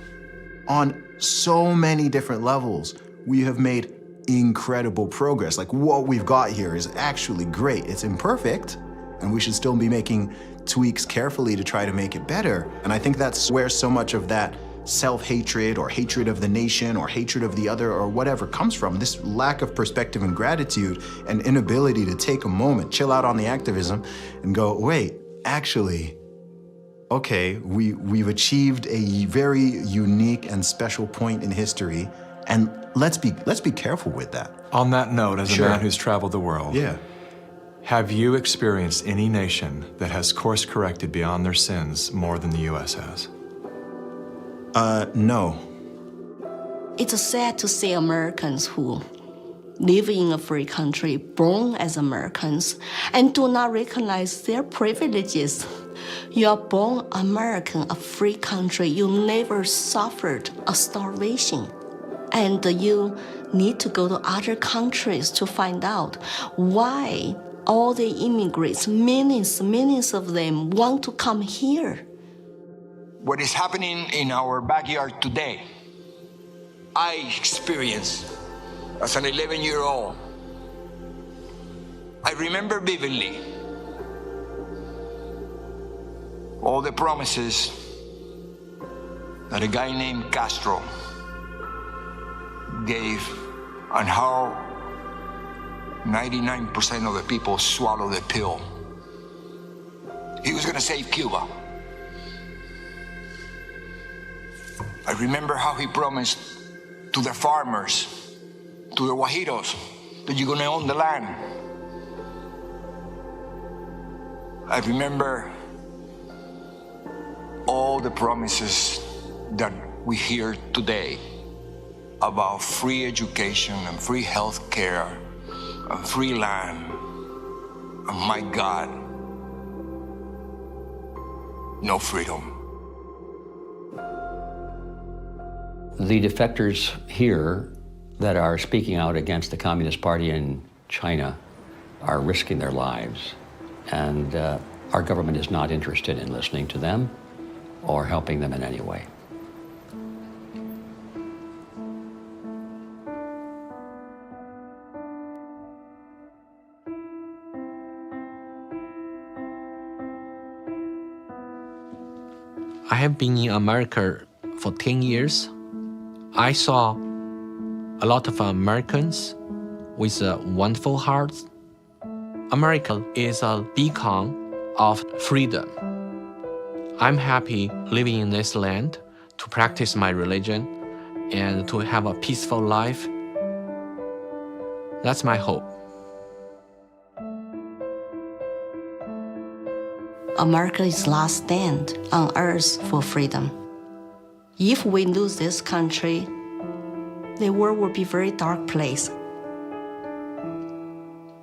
On so many different levels, we have made incredible progress. Like, what we've got here is actually great. It's imperfect, and we should still be making tweaks carefully to try to make it better. And I think that's where so much of that self-hatred or hatred of the nation or hatred of the other or whatever comes from, this lack of perspective and gratitude and inability to take a moment, chill out on the activism and go, wait, actually, okay, we've achieved a very unique and special point in history, and let's be careful with that. On that note, as Sure. a man who's traveled the world, have you experienced any nation that has course-corrected beyond their sins more than the U.S. has? No. It's sad to see Americans who live in a free country, born as Americans, and do not recognize their privileges. You are born American, a free country. You never suffered a starvation. And you need to go to other countries to find out why all the immigrants, millions of them, want to come here. What is happening in our backyard today, I experienced as an 11-year-old. I remember vividly all the promises that a guy named Castro gave and how 99% of the people swallowed the pill. He was gonna save Cuba. I remember how he promised to the farmers, to the Guajiros, that you're gonna own the land. I remember all the promises that we hear today about free education and free health care and free land. And my God, no freedom. The defectors here that are speaking out against the Communist Party in China are risking their lives. And our government is not interested in listening to them or helping them in any way. I have been in America for 10 years. I saw a lot of Americans with wonderful hearts. America is a beacon of freedom. I'm happy living in this land to practice my religion and to have a peaceful life. That's my hope. America is last stand on earth for freedom. If we lose this country, the world will be a very dark place.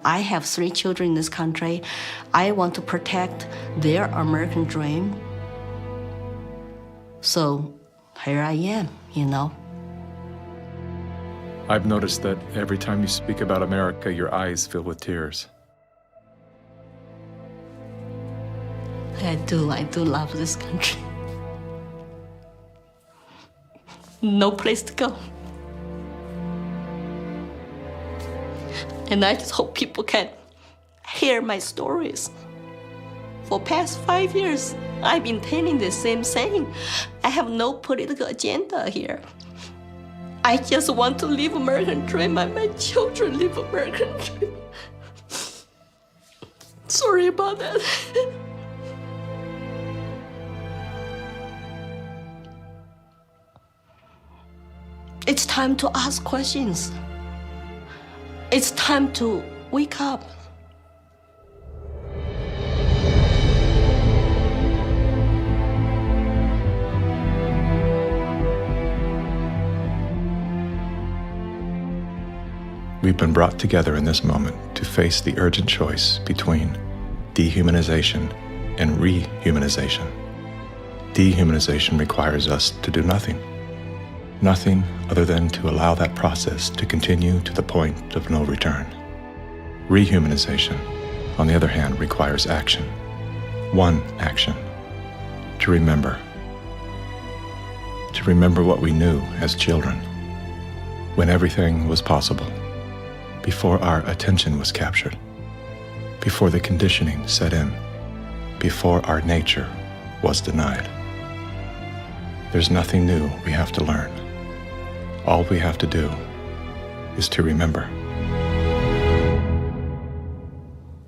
I have 3 children in this country. I want to protect their American dream. So here I am, you know. I've noticed that every time you speak about America, your eyes fill with tears. I do love this country. No place to go. And I just hope people can hear my stories. For past 5 years, I've been telling the same thing. I have no political agenda here. I just want to live American dream and my children live American dream. Sorry about that. It's time to ask questions. It's time to wake up. We've been brought together in this moment to face the urgent choice between dehumanization and rehumanization. Dehumanization requires us to do nothing. Nothing other than to allow that process to continue to the point of no return. Rehumanization, on the other hand, requires action. One action. To remember. To remember what we knew as children, when everything was possible, before our attention was captured, before the conditioning set in, before our nature was denied. There's nothing new we have to learn. All we have to do is to remember.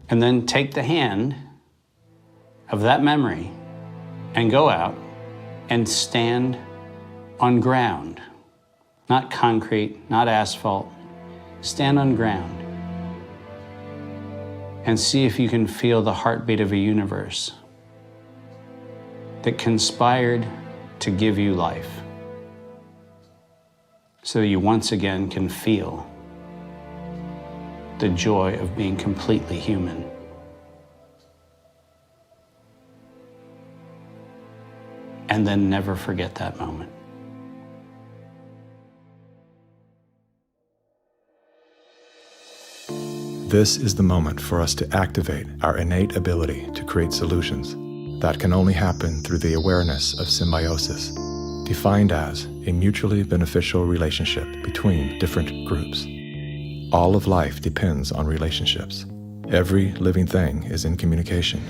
And then take the hand of that memory and go out and stand on ground, not concrete, not asphalt. Stand on ground and see if you can feel the heartbeat of a universe that conspired to give you life, so that you once again can feel the joy of being completely human. And then never forget that moment. This is the moment for us to activate our innate ability to create solutions. That can only happen through the awareness of symbiosis, defined as a mutually beneficial relationship between different groups. All of life depends on relationships. Every living thing is in communication,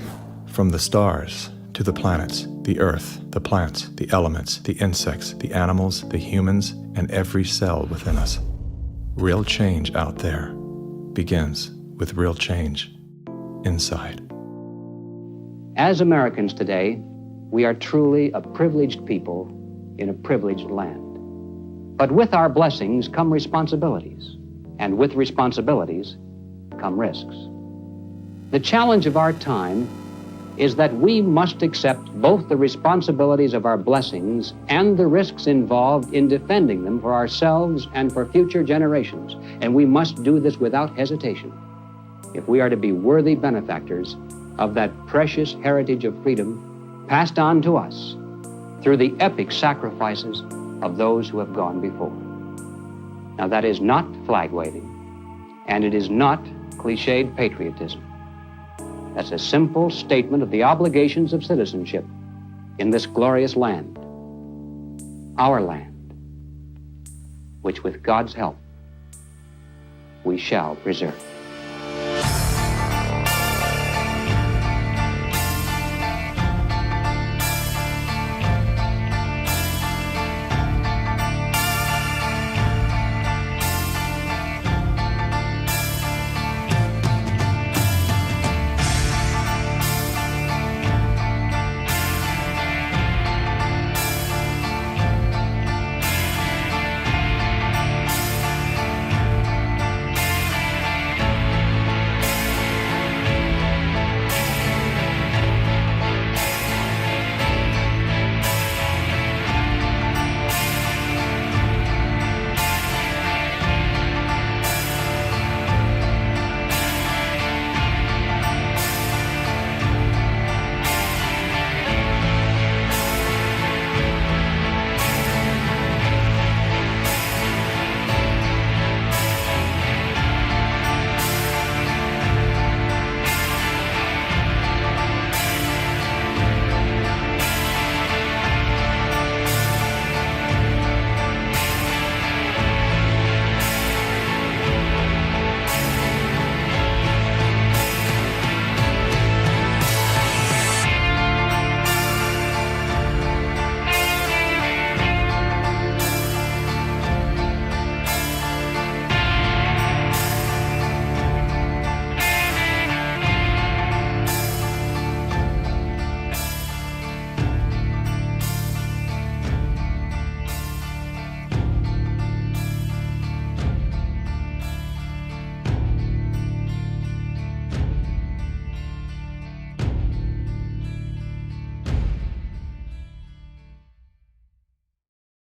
from the stars to the planets, the earth, the plants, the elements, the insects, the animals, the humans, and every cell within us. Real change out there begins with real change inside. As Americans today, we are truly a privileged people in a privileged land. But with our blessings come responsibilities, and with responsibilities come risks. The challenge of our time is that we must accept both the responsibilities of our blessings and the risks involved in defending them for ourselves and for future generations. And we must do this without hesitation if we are to be worthy benefactors of that precious heritage of freedom passed on to us through the epic sacrifices of those who have gone before. Now, that is not flag waving, and it is not cliched patriotism. That's a simple statement of the obligations of citizenship in this glorious land, our land, which with God's help we shall preserve.